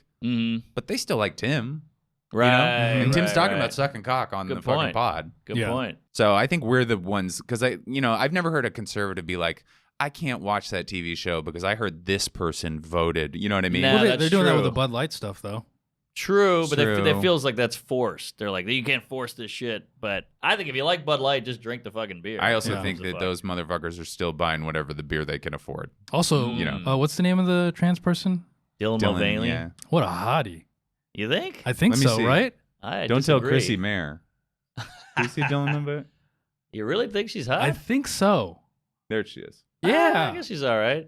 but they still like Tim.
Right.
And Tim's talking about sucking cock on the fucking pod.
Good point.
So I think we're the ones, because I've never heard a conservative be like, I can't watch that TV show because I heard this person voted. You know what I mean?
Nah,
Well, they're doing that with
true.
the Bud Light stuff, though.
True, but it feels like that's forced. They're like, you can't force this shit. But I think if you like Bud Light, just drink the fucking beer.
I also think that those motherfuckers are still buying whatever the beer they can afford.
Also, what's the name of the trans person?
Dylan Mulvaney.
Yeah.
What a hottie.
You think?
I think so,
see.
right?
I
Don't
disagree.
tell Chrissy Mayer. Do you see Dylan Mulvaney?
You really think she's hot?
I think so.
There she is.
Yeah.
I guess she's all right.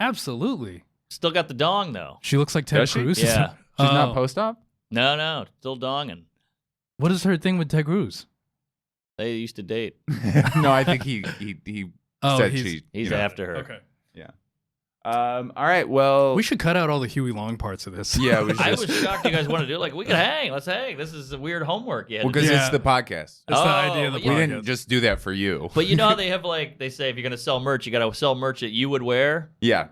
Absolutely.
Still got the dong, though.
She looks like Ted
Does she?
Cruz.
Yeah.
She's not post-op?
No. Still donging.
What is her thing with Ted Cruz?
They used to date.
No, I think he said
He's after her.
Okay.
Yeah. All right, well.
We should cut out all the Huey Long parts of this.
Yeah, we should.
I was shocked you guys want to do it. Like, we could hang. Let's hang. This is a weird homework. You had to
because
do.
it's the podcast.
That's the idea of the
yeah.
We
podcast.
didn't just do that for you.
But you know how they have, like, they say if you're going to sell merch, you got to sell merch that you would wear?
Yeah.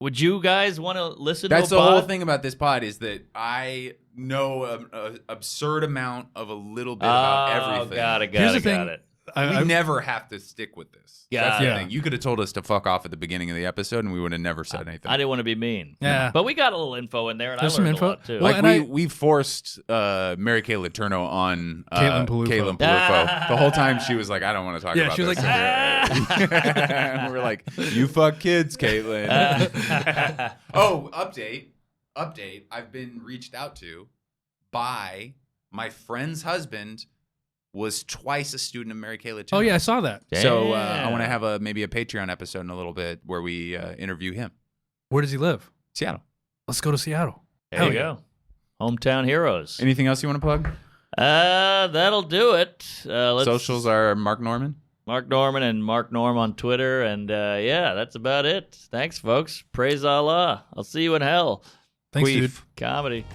Would you guys want to listen
That's
to
the
a
whole
pod?
thing about this pod is that I know an absurd amount of a little bit about everything.
Got
Here's the thing.
it.
We never have to stick with this. That's the
it.
thing. You could have told us to fuck off at the beginning of the episode, and we would have never said anything.
I didn't want to be mean.
Yeah.
But we got a little info in there, and
There's
I
some
learned
info.
a lot, too.
Well,
Like
and
we forced Mary Kay Letourneau on
Caitlin Peluffo.
Caitlin Peluffo. The whole time she was like, I don't want to talk about
she was
this.
like,
And we're like, you fuck kids, Caitlin. Oh, update. I've been reached out to by my friend's husband, was twice a student of Mary Kay Letourneau.
Oh, yeah, I saw that.
So I want to have maybe a Patreon episode in a little bit where we interview him.
Where does he live?
Seattle.
Let's go to Seattle.
There you go. Hometown heroes.
Anything else you want to plug?
That'll do it.
Socials are Mark Norman.
Mark Norman and Mark Norm on Twitter. And yeah, that's about it. Thanks, folks. Praise Allah. I'll see you in hell.
Thanks,
Queef.
dude.
Comedy.